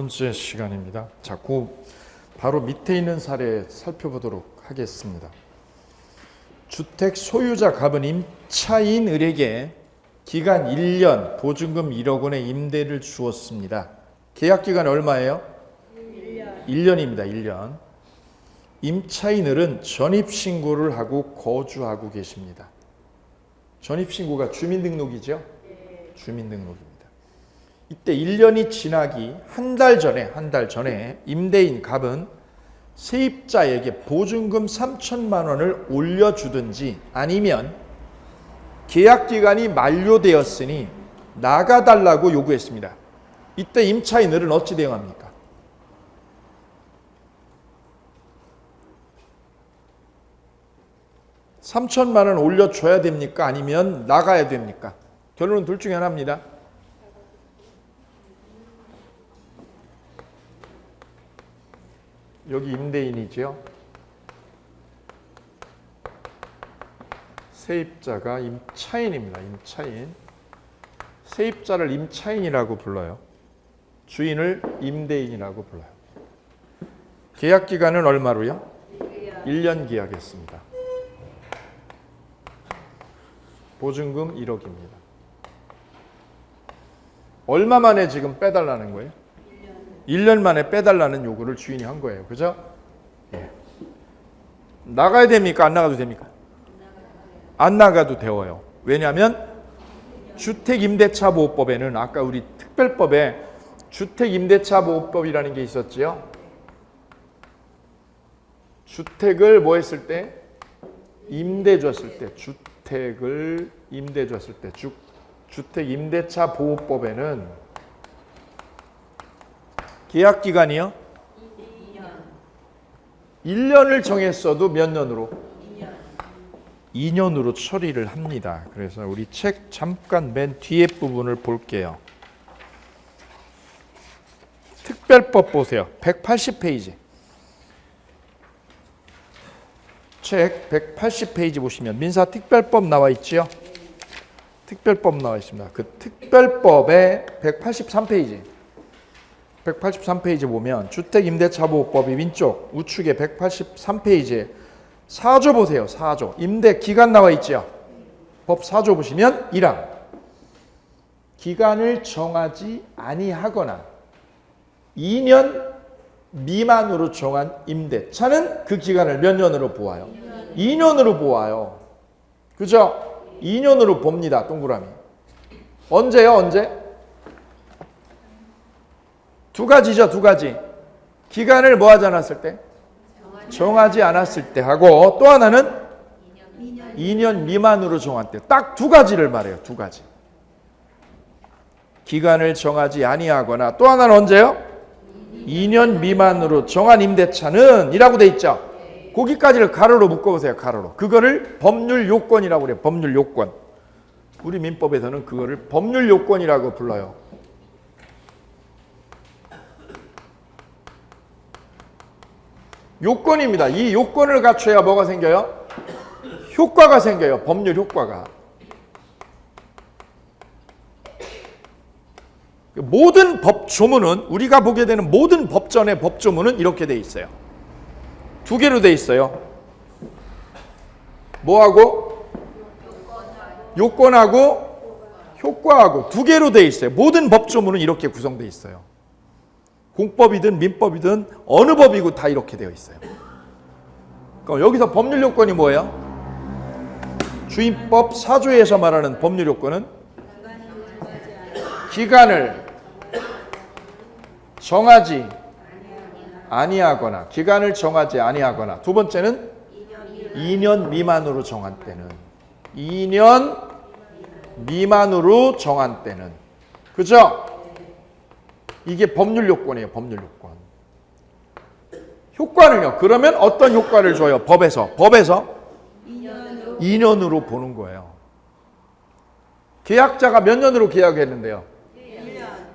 번째 시간입니다. 자, 바로 밑에 있는 사례 살펴보도록 하겠습니다. 주택 소유자 갑은 임차인을에게 기간 1년 보증금 1억 원의 임대를 주었습니다. 계약 기간이 얼마예요? 1년입니다. 1년. 임차인을은 전입신고를 하고 거주하고 계십니다. 전입신고가 주민등록이죠? 주민등록입니다. 이때 1년이 지나기 한 달 전에 임대인 갑은 세입자에게 보증금 3천만 원을 올려주든지 아니면 계약기간이 만료되었으니 나가달라고 요구했습니다. 이때 임차인을은 어찌 대응합니까? (3천만 원) 올려줘야 됩니까? 아니면 나가야 됩니까? 결론은 둘 중에 하나입니다. 여기 임대인이죠. 세입자가 임차인입니다. 임차인. 세입자를 임차인이라고 불러요. 주인을 임대인이라고 불러요. 계약 기간은 얼마로요? 1년 계약했습니다. 보증금 1억입니다. 얼마 만에 지금 빼달라는 거예요? 1년 만에 빼달라는 요구를 주인이 한 거예요. 그죠? 예. 나가야 됩니까? 안 나가도 됩니까? 안 나가도 되어요. 왜냐하면 주택임대차보호법에는 아까 우리 특별법에 주택임대차보호법이라는 게 있었지요. 주택을 뭐 했을 때? 임대 줬을 때. 주택을 임대 줬을 때. 주택임대차보호법에는 계약 기간이요? 1년을 정했어도 몇 년으로? 2년으로 처리를 합니다. 그래서 우리 책 잠깐 맨 뒤에 부분을 볼게요. 특별법 보세요. 180페이지. 책 180페이지 보시면 민사특별법 나와 있지요? 특별법 나와 있습니다. 그 특별법의 183페이지. 183페이지 보면 주택임대차보호법이 왼쪽 우측에 183페이지에 4조 보세요. 4조. 임대 기간 나와 있죠. 법 4조 보시면 1항. 기간을 정하지 아니하거나 2년 미만으로 정한 임대차는 그 기간을 몇 년으로 보아요? 2년으로 보아요. 그죠? 2년으로 봅니다. 동그라미. 언제요? 언제? 두 가지죠. 두 가지. 기간을 뭐 하지 않았을 때? 정하지 않았을 때 하고 또 하나는 2년 미만으로 정한 때. 딱 두 가지를 말해요. 두 가지. 기간을 정하지 아니하거나 또 하나는 언제요? 2년 미만으로 정한 임대차는 이라고 돼 있죠. 거기까지를 가로로 묶어보세요. 가로로. 그거를 법률 요건이라고 그래요. 법률 요건. 우리 민법에서는 그거를 법률 요건이라고 불러요. 요건입니다. 이 요건을 갖춰야 뭐가 생겨요? 효과가 생겨요. 법률 효과가. 모든 법조문은 우리가 보게 되는 모든 법전의 법조문은 이렇게 돼 있어요. 두 개로 돼 있어요. 뭐하고? 요건하고 효과하고 두 개로 돼 있어요. 모든 법조문은 이렇게 구성돼 있어요. 공법이든 민법이든 어느 법이고 다 이렇게 되어 있어요. 그럼 여기서 법률 요건이 뭐예요? 주임법 4조에서 말하는 법률 요건은 기간을 정하지 아니하거나 기간을 정하지 아니하거나 두 번째는 2년 미만으로 정한 때는 2년 미만으로 정한 때는 그죠? 이게 법률 요건이에요. 법률 요건. 효과는요. 그러면 어떤 효과를 줘요? 법에서 2년으로 보는 거예요. 계약자가 몇 년으로 계약했는데요?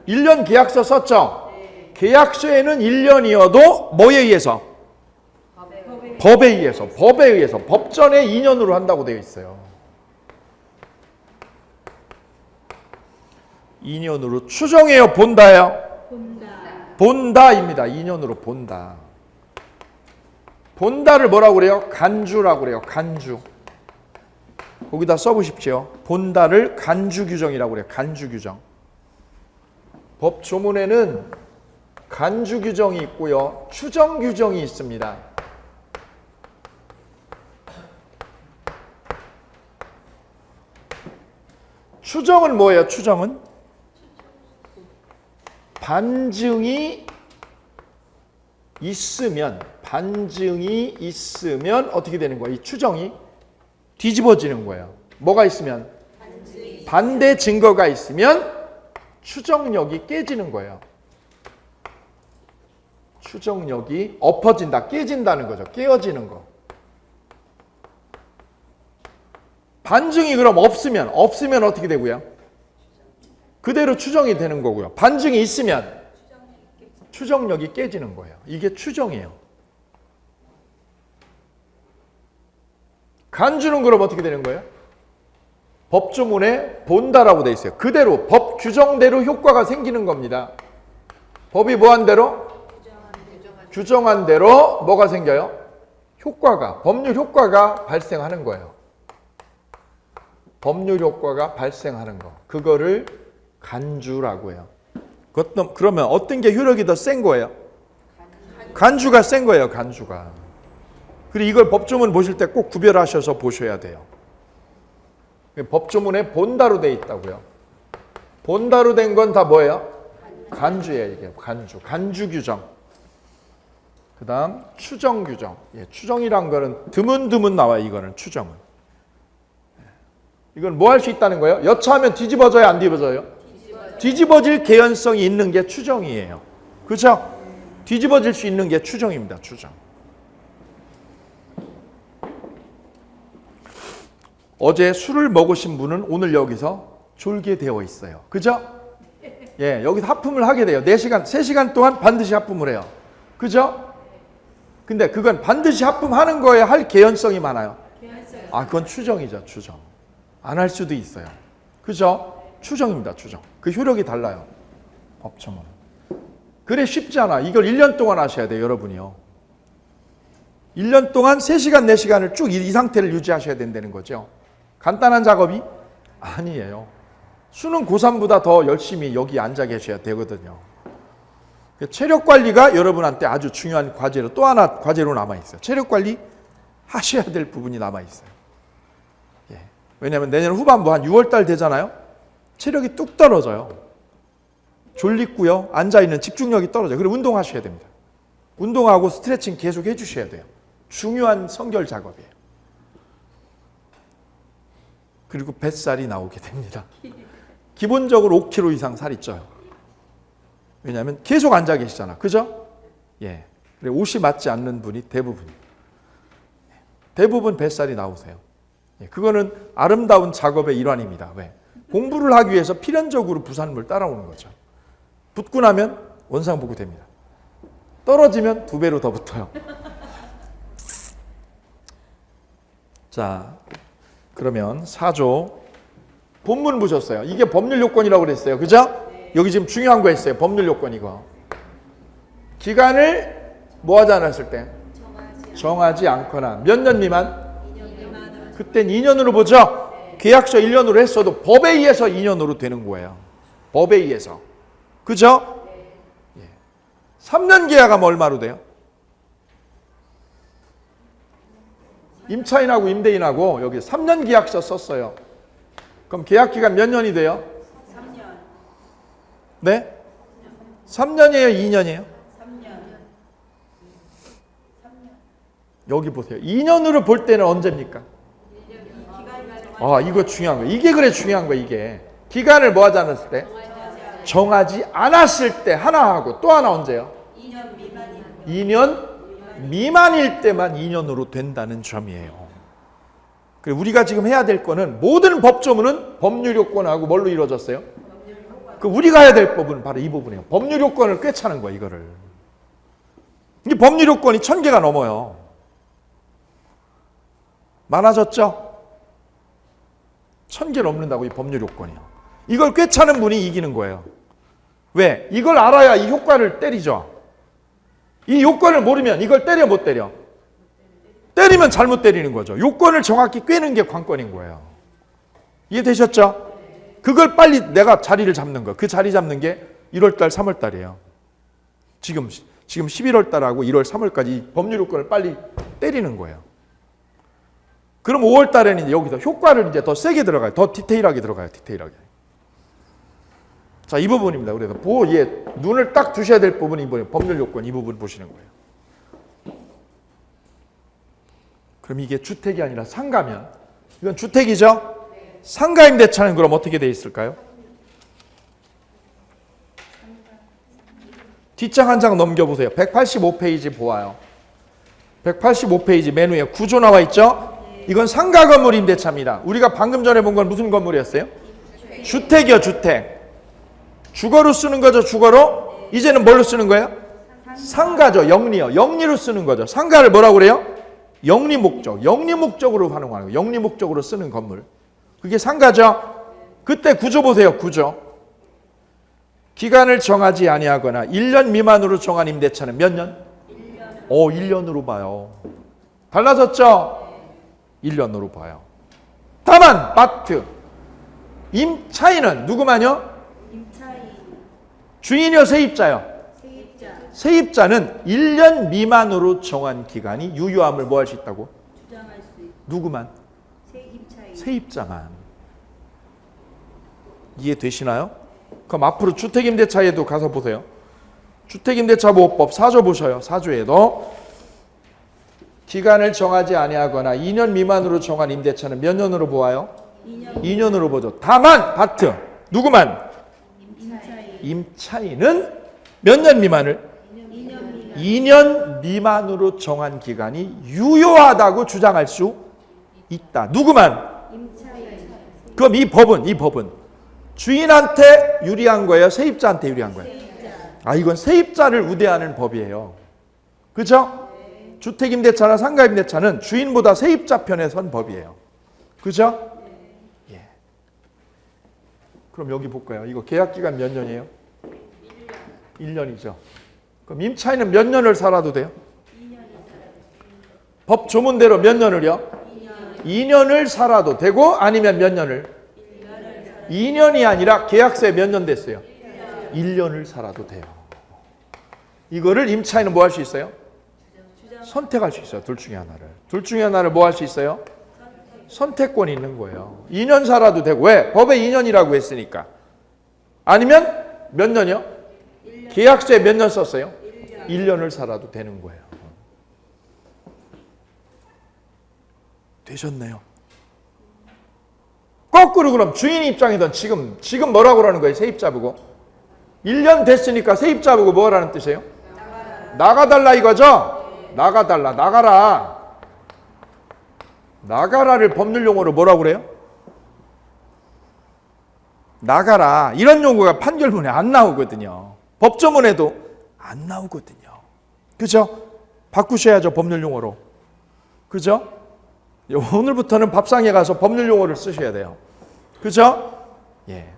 1년 계약서 썼죠? 계약서에는 1년이어도 뭐에 의해서? 법에 의해서. 법전에 2년으로 한다고 되어 있어요. 2년으로 추정해요? 본다요? 본다입니다. 2년으로 본다. 본다를 뭐라고 그래요? 간주라고 그래요. 간주. 거기다 써보십시오. 본다를 간주 규정이라고 그래요. 간주 규정. 법 조문에는 간주 규정이 있고요. 추정 규정이 있습니다. 추정은 뭐예요? 추정은 반증이 있으면 어떻게 되는 거예요? 이 추정이 뒤집어지는 거예요. 뭐가 있으면? 반대 증거가 있으면 추정력이 깨지는 거예요. 추정력이 엎어진다, 깨진다는 거죠. 깨어지는 거. 반증이 그럼 없으면 어떻게 되고요? 그대로 추정이 되는 거고요. 반증이 있으면 추정력이 깨지는 거예요. 이게 추정이에요. 간주는 그럼 어떻게 되는 거예요? 법조문에 본다라고 돼 있어요. 그대로 법 규정대로 효과가 생기는 겁니다. 법이 뭐한 대로? 규정한 대로 뭐가 생겨요? 효과가, 법률 효과가 발생하는 거예요. 법률 효과가 발생하는 거. 그거를 간주라고 해요. 그러면 어떤 게 효력이 더 센 거예요? 간주가 센 거예요. 간주가. 그리고 이걸 법조문 보실 때 꼭 구별하셔서 보셔야 돼요. 법조문에 본다로 돼 있다고요. 본다로 된 건 다 뭐예요? 간주예요. 이게 간주. 간주 규정. 그 다음 추정 규정. 추정이란 거는 드문드문 나와요. 이거는 추정은. 이건 뭐 할 수 있다는 거예요? 여차하면 뒤집어져요? 안 뒤집어져요? 뒤집어질 개연성이 있는 게 추정이에요. 그렇죠? 뒤집어질 수 있는 게 추정입니다. 추정. 어제 술을 먹으신 분은 오늘 여기서 졸게 되어 있어요. 그죠? 예, 여기서 하품을 하게 돼요. 3시간 동안 반드시 하품을 해요. 그죠? 근데 그건 반드시 하품하는 거에 할 개연성이 많아요. 아, 그건 추정이죠. 추정. 안 할 수도 있어요. 그죠? 추정입니다. 추정. 그 효력이 달라요. 법조문. 그래 쉽지 않아. 이걸 1년 동안 하셔야 돼요. 여러분이요. 1년 동안 3시간, 4시간을 쭉 이 상태를 유지하셔야 된다는 거죠. 간단한 작업이 아니에요. 수능 고3보다 더 열심히 여기 앉아 계셔야 되거든요. 체력 관리가 여러분한테 아주 중요한 과제로 또 하나 과제로 남아있어요. 체력 관리 하셔야 될 부분이 남아있어요. 예. 왜냐하면 내년 후반부 한 6월달 되잖아요. 체력이 뚝 떨어져요. 졸리고요. 앉아있는 집중력이 떨어져요. 그리고 운동하셔야 됩니다. 운동하고 스트레칭 계속 해주셔야 돼요. 중요한 성결 작업이에요. 그리고 뱃살이 나오게 됩니다. 기본적으로 5kg 이상 살이 쪄요. 왜냐하면 계속 앉아 계시잖아. 그죠? 예. 옷이 맞지 않는 분이 대부분 뱃살이 나오세요. 예. 그거는 아름다운 작업의 일환입니다. 왜? 공부를 하기 위해서 필연적으로 부산물 따라오는 거죠. 붙고 나면 원상복구 됩니다. 떨어지면 2배로 더 붙어요. 자, 그러면 4조 본문 보셨어요. 이게 법률 요건이라고 그랬어요. 그죠? 여기 지금 중요한 거 있어요. 법률 요건 이거. 기간을 뭐 하지 않았을 때? 정하지 않거나 몇 년 미만? 그땐 2년으로 보죠. 계약서 1년으로 했어도 법에 의해서 2년으로 되는 거예요. 법에 의해서. 그죠? 3년 계약하면 얼마로 돼요? 임차인하고 임대인하고 여기 3년 계약서 썼어요. 그럼 계약 기간 몇 년이 돼요? 3년. 네? 3년이에요? 2년이에요? 3년. 여기 보세요. 2년으로 볼 때는 언제입니까? 아, 이거 중요한 거예요. 이게 그래 중요한 거예요. 이게. 기간을 뭐 하지 않았을 때? 정하지 않았을 때 하나 하고 또 하나 언제요? 2년 미만이. 2년 미만일 때만 2년으로 된다는 점이에요. 그리고 우리가 지금 해야 될 거는 모든 법조문은 법률 요건하고 뭘로 이루어졌어요? 그 우리가 해야 될 부분은 바로 이 부분이에요. 법률 요건을 꿰차는 거예요. 이거를. 이 법률 요건이 1000개가 넘어요. 많아졌죠? 1000개 넘는다고 이 법률 요건이요. 이걸 꿰차는 분이 이기는 거예요. 왜? 이걸 알아야 이 효과를 때리죠. 이 요건을 모르면 이걸 때려 못 때려? 때리면 잘못 때리는 거죠. 요건을 정확히 꿰는 게 관건인 거예요. 이해되셨죠? 그걸 빨리 내가 자리를 잡는 거. 그 자리 잡는 게 1월달, 3월달이에요. 지금 11월달하고 1월, 3월까지 법률 요건을 빨리 때리는 거예요. 그럼 5월달에는 이제 여기서 효과를 이제 더 세게 들어가요. 더 디테일하게 들어가요. 디테일하게. 자, 이 부분입니다. 그래서 눈을 딱 두셔야 될 부분이 뭐예요? 법률 요건 이 부분 보시는 거예요. 그럼 이게 주택이 아니라 상가면 이건 주택이죠? 상가임대차는 그럼 어떻게 돼 있을까요? 뒷장 한 장 넘겨보세요. 185페이지 보아요. 185페이지 맨 위에 구조 나와 있죠? 이건 상가 건물 임대차입니다. 우리가 방금 전에 본 건 무슨 건물이었어요? 주택이요, 주택. 주거로 쓰는 거죠, 주거로? 이제는 뭘로 쓰는 거예요? 상가죠, 영리요. 영리로 쓰는 거죠. 상가를 뭐라고 그래요? 영리 목적. 영리 목적으로 활용하는 거예요. 영리 목적으로 쓰는 건물. 그게 상가죠? 그때 구조 보세요, 구조. 기간을 정하지 아니하거나 1년 미만으로 정한 임대차는 몇 년? 1년. 1년으로 봐요. 달라졌죠? 1년으로 봐요. 다만 마트 임차인은 누구만요? 임차인. 주인이요, 세입자요? 세입자. 세입자는 1년 미만으로 정한 기간이 유효함을 뭐 할 수 있다고? 주장할 수 있고. 누구만? 세입차인. 세입자만. 이해되시나요? 그럼 앞으로 주택임대차에도 가서 보세요. 주택임대차보호법 4조 보셔요. 4조에도 기간을 정하지 아니하거나 2년 미만으로 정한 임대차는 몇 년으로 보아요? 2년으로 보죠. 다만 바트 누구만? 임차인. 임차인은 몇 년 미만을? 2년 미만. 2년 미만으로 정한 기간이 유효하다고 주장할 수 있다. 누구만? 임차인. 그럼 이 법은 주인한테 유리한 거예요? 세입자한테 유리한 거예요? 세입자. 이건 세입자를 우대하는 법이에요. 그죠? 네. 주택임대차나 상가임대차는 주인보다 세입자 편에 선 법이에요. 그죠? 예. 그럼 여기 볼까요? 이거 계약기간 몇 년이에요? 1년. 1년이죠. 그럼 임차인은 몇 년을 살아도 돼요? 2년이 법 조문대로 몇 년을요? 2년. 2년을 살아도 되고 아니면 몇 년을? 2년이 아니라 계약서에 몇 년 됐어요? 1년을 살아도 돼요. 이거를 임차인은 뭐 할 수 있어요? 선택할 수 있어요. 둘 중에 하나를. 둘 중에 하나를 뭐 할 수 있어요? 선택권이 있는 거예요. 2년 살아도 되고. 왜? 법에 2년이라고 했으니까. 아니면 몇 년이요? 1년. 계약서에 몇 년 썼어요? 1년을 살아도 되는 거예요. 되셨나요? 거꾸로 그럼 주인 입장이든 지금 뭐라고 그러는 거예요? 세입자 보고 1년 됐으니까 세입자 보고 뭐라는 뜻이에요? 나가달라 이거죠? 나가달라, 나가라를 법률 용어로 뭐라고 그래요? 나가라. 이런 용어가 판결문에 안 나오거든요. 법조문에도 안 나오거든요. 그죠? 바꾸셔야죠, 법률 용어로. 그죠? 오늘부터는 밥상에 가서 법률 용어를 쓰셔야 돼요. 그죠? 예.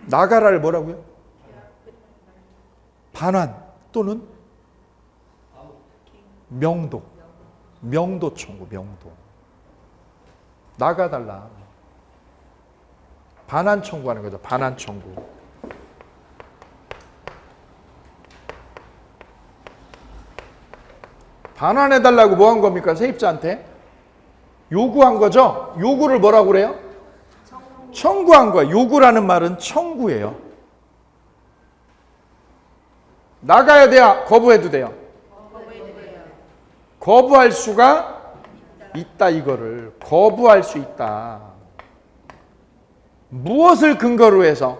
나가라를 뭐라고요? 반환 또는 명도. 명도 청구, 명도. 나가달라. 반환 청구하는 거죠. 반환 청구. 반환해달라고 뭐 한 겁니까? 세입자한테? 요구한 거죠? 요구를 뭐라고 그래요? 청구한 거예요. 요구라는 말은 청구예요. 나가야 돼요? 거부해도 돼요? 거부할 수가 있다 이거를. 거부할 수 있다. 무엇을 근거로 해서?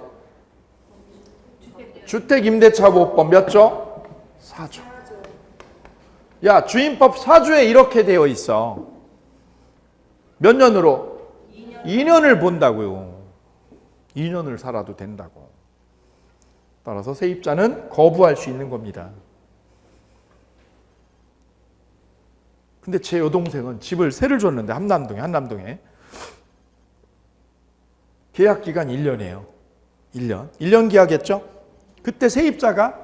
주택임대차보호법 몇 조? 4조. 야, 주임법 4조에 이렇게 되어 있어. 몇 년으로? 2년을 본다고요. 2년을 살아도 된다고. 따라서 세입자는 거부할 수 있는 겁니다. 근데 제 여동생은 집을 세를 줬는데 한남동에 계약 기간 1년이에요. 1년 계약했죠? 그때 세입자가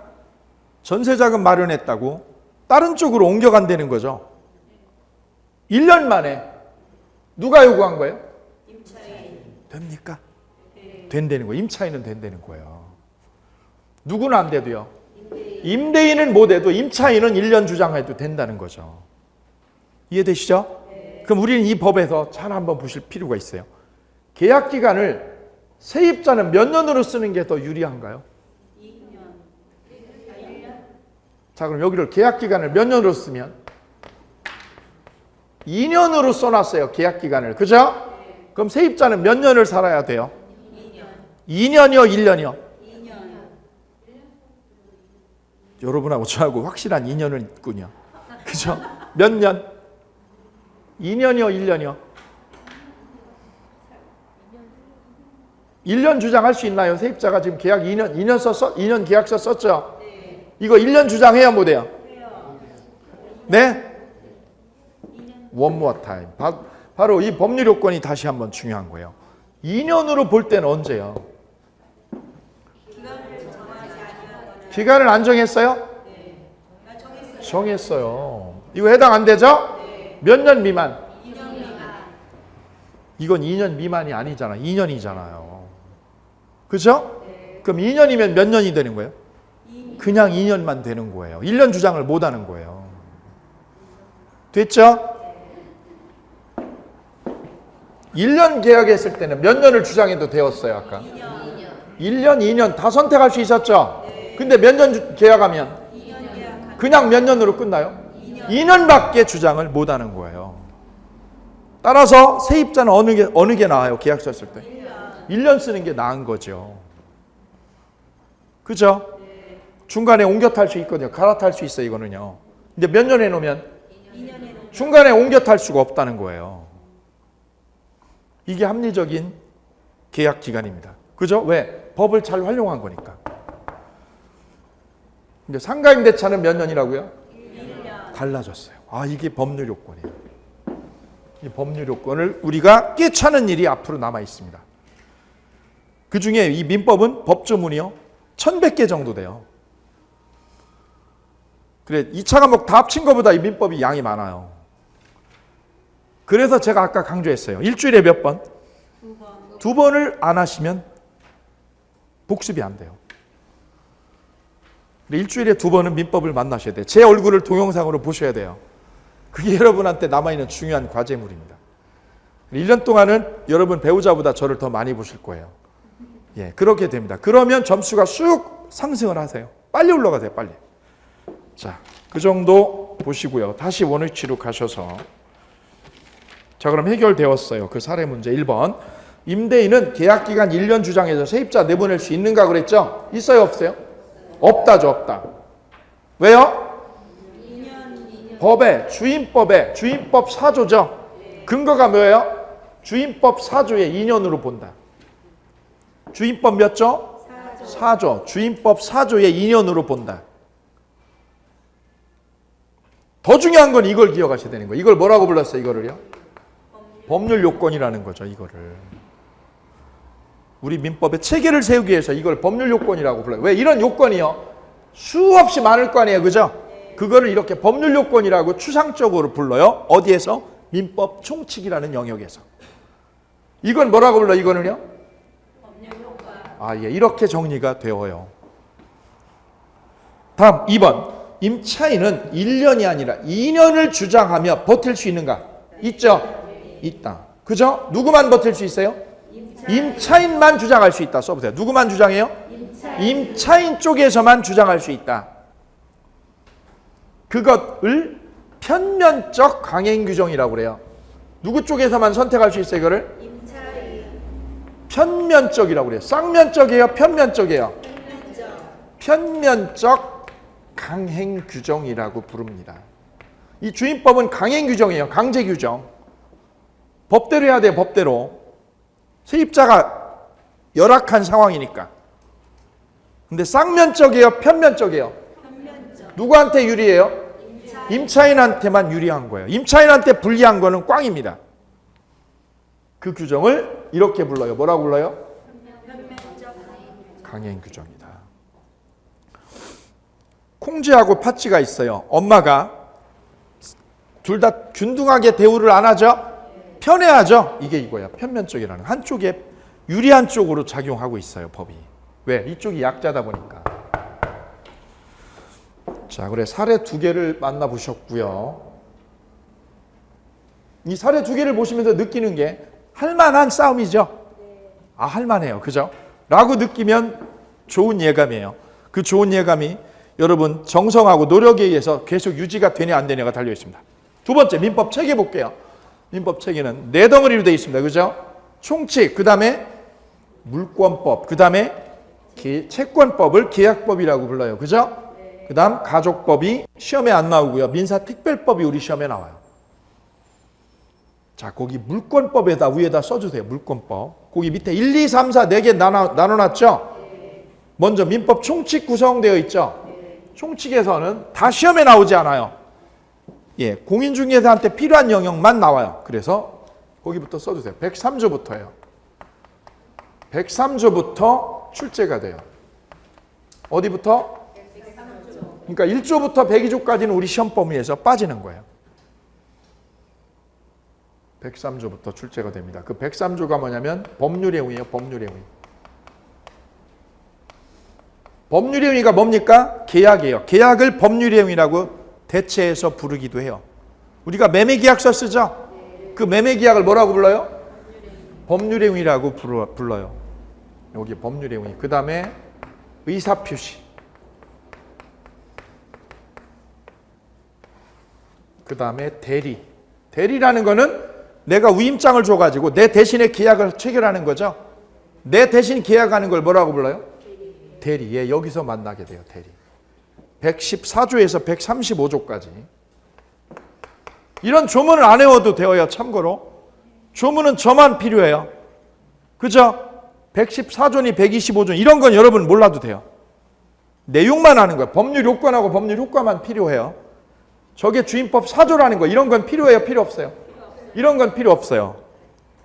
전세자금 마련했다고 다른 쪽으로 옮겨간다는 거죠. 1년 만에 누가 요구한 거예요? 됩니까? 된다는 거예요. 임차인은 된다는 거예요. 누구는 안 돼도요. 임대인은 못 해도 임차인은 1년 주장해도 된다는 거죠. 이해되시죠? 그럼 우리는 이 법에서 잘 한번 보실 필요가 있어요. 계약 기간을 세입자는 몇 년으로 쓰는 게 더 유리한가요? 2년. 자, 그럼 여기를 계약 기간을 몇 년으로 쓰면 2년으로 써놨어요. 계약 기간을. 그죠? 그럼 세입자는 몇 년을 살아야 돼요? 2년이요, 1년이요? 2년. 여러분하고 저하고 확실한 2년은 있군요. 그죠? 몇 년? 2년이요, 1년이요? 1년 주장할 수 있나요? 세입자가 지금 계약 2년 계약서 썼죠? 이거 1년 주장해야 못해요? 네? One more time. 바로 이 법률 요건이 다시 한번 중요한 거예요. 2년으로 볼 때는 언제요? 기간을 안 정했어요? 정했어요. 이거 해당 안 되죠? 몇 년 미만? 2년 미만. 이건 2년 미만이 아니잖아. 2년이잖아요. 그죠? 그럼 2년이면 몇 년이 되는 거예요? 그냥 2년만 되는 거예요. 1년 주장을 못 하는 거예요. 됐죠? 1년 계약했을 때는 몇 년을 주장해도 되었어요, 아까? 1년, 2년 다 선택할 수 있었죠? 근데 몇 년 계약하면? 그냥 몇 년으로 끝나요? 2년밖에 주장을 못 하는 거예요. 따라서 세입자는 어느 게 나아요? 계약서 쓸 때? 1년 쓰는 게 나은 거죠. 그죠? 중간에 옮겨 탈 수 있거든요. 갈아탈 수 있어요, 이거는요. 근데 몇 년 해놓으면? 중간에 옮겨 탈 수가 없다는 거예요. 이게 합리적인 계약 기간입니다. 그죠? 왜? 법을 잘 활용한 거니까. 근데 상가임대차는 몇 년이라고요? 1년. 달라졌어요. 아, 이게 법률 요건이에요. 이 법률 요건을 우리가 꿰차는 일이 앞으로 남아 있습니다. 그 중에 이 민법은 법조문이요 1100개 정도 돼요. 그래, 2차 과목 다 합친 것보다 이 민법이 양이 많아요. 그래서 제가 아까 강조했어요. 일주일에 몇 번? 2번. 2번을 안 하시면 복습이 안 돼요. 일주일에 2번은 민법을 만나셔야 돼요. 제 얼굴을 동영상으로 보셔야 돼요. 그게 여러분한테 남아있는 중요한 과제물입니다. 1년 동안은 여러분 배우자보다 저를 더 많이 보실 거예요. 예, 그렇게 됩니다. 그러면 점수가 쑥 상승을 하세요. 빨리 올라가세요, 빨리. 자, 그 정도 보시고요. 다시 원위치로 가셔서. 자, 그럼 해결되었어요. 그 사례 문제 1번. 임대인은 계약기간 1년 주장해서 세입자 내보낼 수 있는가 그랬죠? 있어요, 없어요? 없다죠, 없다. 왜요? 2년. 법에, 주임법 4조죠. 근거가 뭐예요? 주임법 4조에 2년으로 본다. 주임법 몇 조? 4조. 주임법 4조에 2년으로 본다. 더 중요한 건 이걸 기억하셔야 되는 거예요. 이걸 뭐라고 불렀어요, 이거를요? 법률 요건이라는 거죠, 이거를. 우리 민법에 체계를 세우기 위해서 이걸 법률 요건이라고 불러요. 왜? 이런 요건이요 수없이 많을 거 아니에요, 그죠? 그거를 이렇게 법률 요건이라고 추상적으로 불러요. 어디에서? 민법 총칙이라는 영역에서. 이건 뭐라고 불러요, 이거는요? 법률 효과. 아, 예, 이렇게 정리가 되어요. 다음 2번. 임차인은 1년이 아니라 2년을 주장하며 버틸 수 있는가? 있죠? 있다. 그죠? 누구만 버틸 수 있어요? 임차인만 주장할 수 있다. 써보세요. 누구만 주장해요? 임차인 쪽에서만 주장할 수 있다. 그것을 편면적 강행 규정이라고 그래요. 누구 쪽에서만 선택할 수 있어요, 이거를? 임차인. 편면적이라고 그래요. 쌍면적이에요, 편면적이에요? 편면적 강행 규정이라고 부릅니다. 이 주임법은 강행 규정이에요. 강제 규정. 법대로 해야 돼요, 법대로. 세입자가 열악한 상황이니까. 근데 쌍면적이에요, 편면적이에요? 편면적. 누구한테 유리해요? 임차인한테만 유리한 거예요. 임차인한테 불리한 거는 꽝입니다. 그 규정을 이렇게 불러요. 뭐라고 불러요? 편면적. 강행 규정이다. 콩쥐하고 팥쥐가 있어요. 엄마가 둘 다 균등하게 대우를 안 하죠? 편애하죠? 이게 이거야. 편면적이라는 한쪽에 유리한 쪽으로 작용하고 있어요, 법이. 왜? 이쪽이 약자다 보니까. 자, 그래 사례 두 개를 만나보셨고요. 이 사례 두 개를 보시면서 느끼는 게 할만한 싸움이죠. 아, 할만해요. 그죠? 라고 느끼면 좋은 예감이에요. 그 좋은 예감이 여러분 정성하고 노력에 의해서 계속 유지가 되냐 안 되냐가 달려 있습니다. 두 번째 민법 체계 볼게요. 민법 체계는 네 덩어리로 되어 있습니다. 그죠? 총칙, 그 다음에 물권법, 그 다음에 채권법을 계약법이라고 불러요. 그죠? 그 다음 가족법이 시험에 안 나오고요. 민사특별법이 우리 시험에 나와요. 자, 거기 물권법에다 위에다 써주세요. 물권법. 거기 밑에 1, 2, 3, 4 4개 나눠놨죠? 먼저 민법 총칙 구성되어 있죠? 총칙에서는 다 시험에 나오지 않아요. 예, 공인중개사한테 필요한 영역만 나와요. 그래서 거기부터 써주세요. 103조부터예요. 103조부터 출제가 돼요. 어디부터? 103조. 그러니까 1조부터 102조까지는 우리 시험 범위에서 빠지는 거예요. 103조부터 출제가 됩니다. 그 103조가 뭐냐면 법률의 행위예요. 법률의 행위. 법률의 행위가 뭡니까? 계약이에요. 계약을 법률의 행위라고 대체해서 부르기도 해요. 우리가 매매계약서 쓰죠? 그 매매계약을 뭐라고 불러요? 법률의 행위라고 불러요. 여기 법률의 행위. 그 다음에 의사표시. 그 다음에 대리. 대리라는 거는 내가 위임장을 줘가지고 내 대신에 계약을 체결하는 거죠. 내 대신 계약하는 걸 뭐라고 불러요? 대리. 예, 여기서 만나게 돼요. 대리. 114조에서 135조까지. 이런 조문을 안 외워도 돼요. 참고로. 조문은 저만 필요해요. 그죠? 114조니 125조 이런 건 여러분 몰라도 돼요. 내용만 아는 거예요. 법률 요건하고 법률 효과만 필요해요. 저게 주임법 4조라는 거 이런 건 필요해요? 필요 없어요? 이런 건 필요 없어요.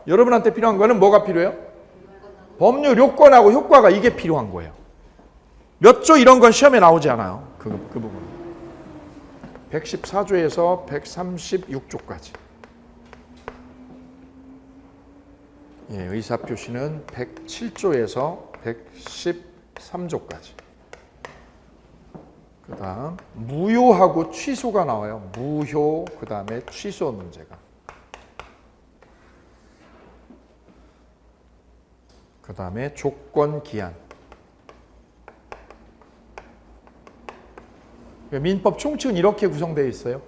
여러분한테 필요한 거는 뭐가 필요해요? 법률 요건하고 효과가 이게 필요한 거예요. 몇 조 이런 건 시험에 나오지 않아요. 그 부분. 114조에서 136조까지. 예, 의사표시는 107조에서 113조까지. 그 다음 무효하고 취소가 나와요. 무효, 그 다음에 취소 문제가. 그 다음에 조건 기한. 민법 총칙은 이렇게 구성되어 있어요.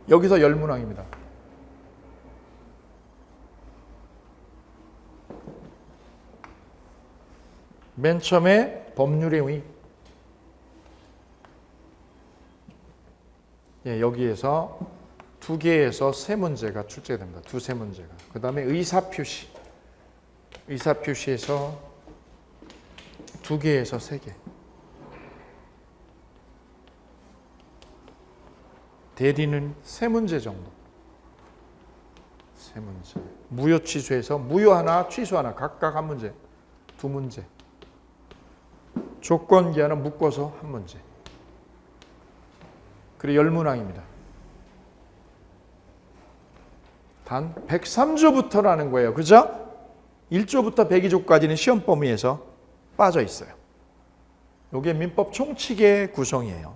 여기서 열문항입니다. 맨 처음에 법률의 행위. 예, 여기에서 두 개에서 세 문제가 출제됩니다. 두세 문제가. 그 다음에 의사표시. 의사표시에서 두 개에서 세 개. 대리는 세 문제 정도. 세 문제. 무효 취소에서 무효 하나, 취소 하나, 각각 한 문제. 두 문제. 조건 기한은 묶어서 한 문제. 그리고 열문항입니다. 단 103조부터라는 거예요. 그죠? 1조부터 102조까지는 시험 범위에서 빠져 있어요. 이게 민법 총칙의 구성이에요.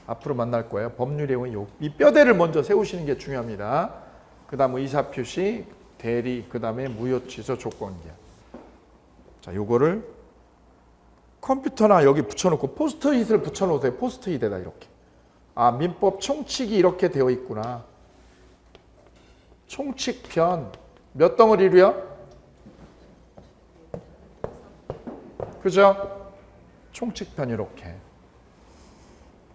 앞으로 만날 거예요. 법률의 행위. 이 뼈대를 먼저 세우시는 게 중요합니다. 그 다음 의사표시, 대리, 그 다음에 무효 취소 조건기한. 자, 요거를 컴퓨터나 여기 붙여놓고 포스트잇을 붙여놓으세요. 포스트잇에다 이렇게. 아, 민법 총칙이 이렇게 되어 있구나. 총칙편 몇 덩어리로요? 그죠? 총칙편 이렇게.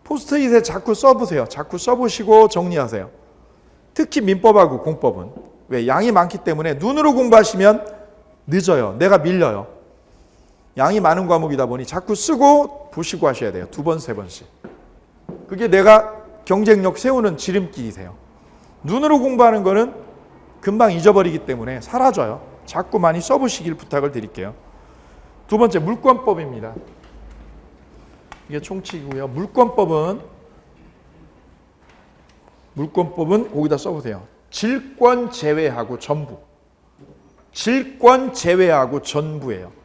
포스트잇에 자꾸 써보세요. 자꾸 써보시고 정리하세요. 특히 민법하고 공법은. 왜? 양이 많기 때문에 눈으로 공부하시면 늦어요. 내가 밀려요. 양이 많은 과목이다 보니 자꾸 쓰고 보시고 하셔야 돼요. 두 번, 세 번씩. 그게 내가 경쟁력 세우는 지름길이세요. 눈으로 공부하는 거는 금방 잊어버리기 때문에 사라져요. 자꾸 많이 써보시길 부탁을 드릴게요. 두 번째, 물권법입니다. 이게 총칙이고요. 물권법은 거기다 써보세요. 질권 제외하고 전부. 질권 제외하고 전부예요.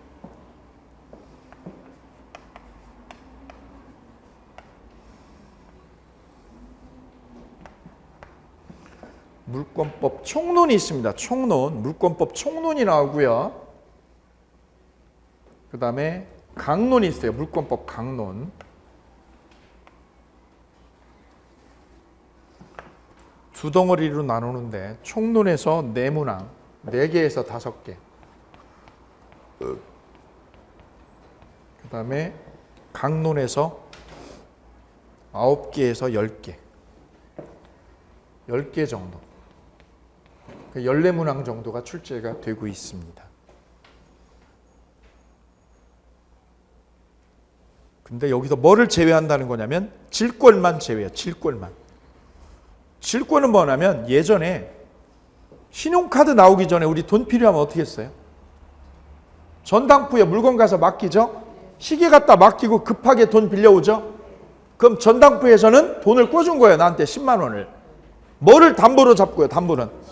물권법 총론이 있습니다. 총론, 물권법 총론이 나오고요. 그 다음에 강론이 있어요. 물권법 강론. 두 덩어리로 나누는데 총론에서 네문항, 4개에서 5개. 그 다음에 강론에서 9개에서 10개. 10개 정도. 14문항 정도가 출제가 되고 있습니다. 근데 여기서 뭐를 제외한다는 거냐면 질권만 제외해요. 질권만. 질권은 뭐냐면 예전에 신용카드 나오기 전에 우리 돈 필요하면 어떻게 했어요? 전당포에 물건 가서 맡기죠? 시계 갖다 맡기고 급하게 돈 빌려오죠? 그럼 전당포에서는 돈을 꿔준 거예요. 나한테 10만 원을. 뭐를 담보로 잡고요? 담보는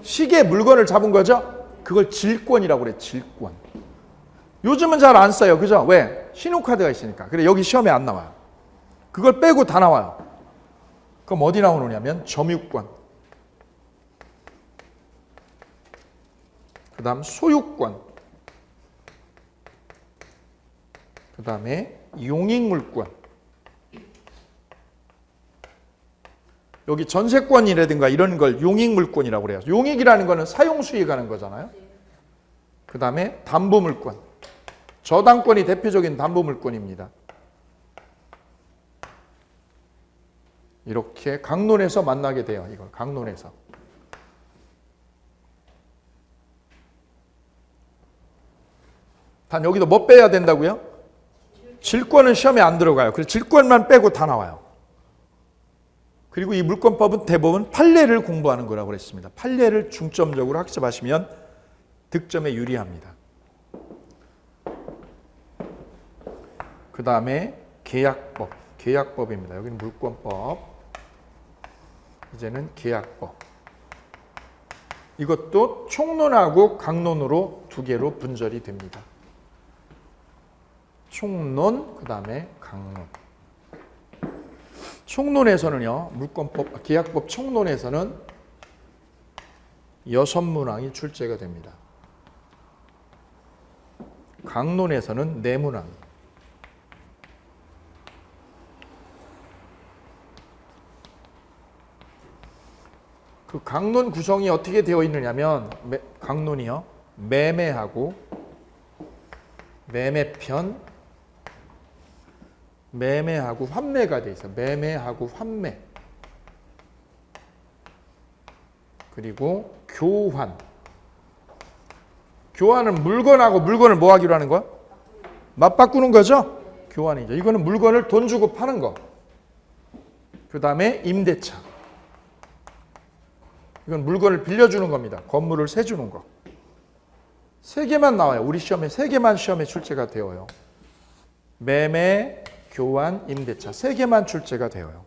시계 물건을 잡은 거죠? 그걸 질권이라고 그래. 질권. 요즘은 잘 안 써요. 그죠? 왜? 신용카드가 있으니까. 그래, 여기 시험에 안 나와요. 그걸 빼고 다 나와요. 그럼 어디 나오느냐면 점유권, 그 다음 소유권, 그 다음에 용익물권. 여기 전세권이라든가 이런 걸 용익물권이라고 그래요. 용익이라는 거는 사용수익 하는 거잖아요. 그 다음에 담보물권. 저당권이 대표적인 담보물권입니다. 이렇게 강론에서 만나게 돼요. 이걸 강론에서. 단 여기도 뭐 빼야 된다고요? 질권은 시험에 안 들어가요. 그래서 질권만 빼고 다 나와요. 그리고 이 물권법은 대법원 판례를 공부하는 거라고 그랬습니다. 판례를 중점적으로 학습하시면 득점에 유리합니다. 그 다음에 계약법. 계약법입니다. 여기는 물권법. 이제는 계약법. 이것도 총론하고 강론으로 두 개로 분절이 됩니다. 총론, 그 다음에 강론. 총론에서는요, 물권법, 계약법 총론에서는 6문항이 출제가 됩니다. 강론에서는 4문항. 그 강론 구성이 어떻게 되어 있느냐면, 강론이요, 매매하고, 매매편, 매매하고 환매가 돼 있어요. 매매하고 환매. 그리고 교환. 교환은 물건하고 물건을 뭐 하기로 하는 거야? 맞바꾸는 거죠? 교환이죠. 이거는 물건을 돈 주고 파는 거. 그 다음에 임대차. 이건 물건을 빌려주는 겁니다. 건물을 세주는 거. 3개만 나와요. 우리 시험에 3개만 시험에 출제가 되어요. 매매, 교환, 임대차 3개만 출제가 되어요.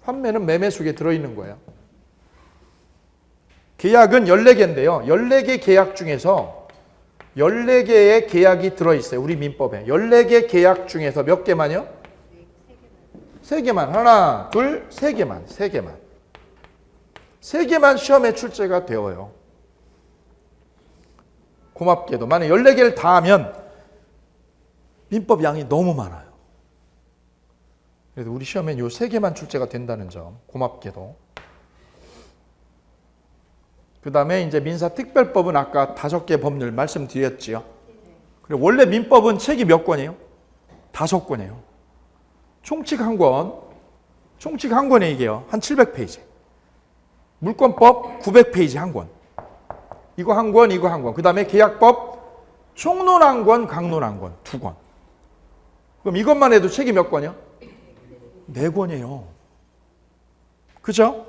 환매는 매매 속에 들어있는 거예요. 계약은 14개인데요. 14개 계약 중에서 14개의 계약이 들어있어요. 우리 민법에. 14개 계약 중에서 몇 개만요? 3개만. 하나, 둘, 3개만. 3개만. 3개만 시험에 출제가 되어요. 고맙게도. 만약 14개를 다 하면 민법 양이 너무 많아요. 그래서 우리 시험엔 요 3개만 출제가 된다는 점, 고맙게도. 그 다음에 이제 민사특별법은 아까 5개 법률 말씀드렸지요. 그리고 원래 민법은 책이 몇 권이에요? 5권이에요. 총칙 한 권, 총칙 한 권에 이게요. 한 700페이지. 물권법 900페이지 한 권. 이거 한 권, 이거 한 권. 그 다음에 계약법 총론 한 권, 강론 한 권, 2권. 그럼 이것만 해도 책이 몇 권이요? 4권이에요. 그죠?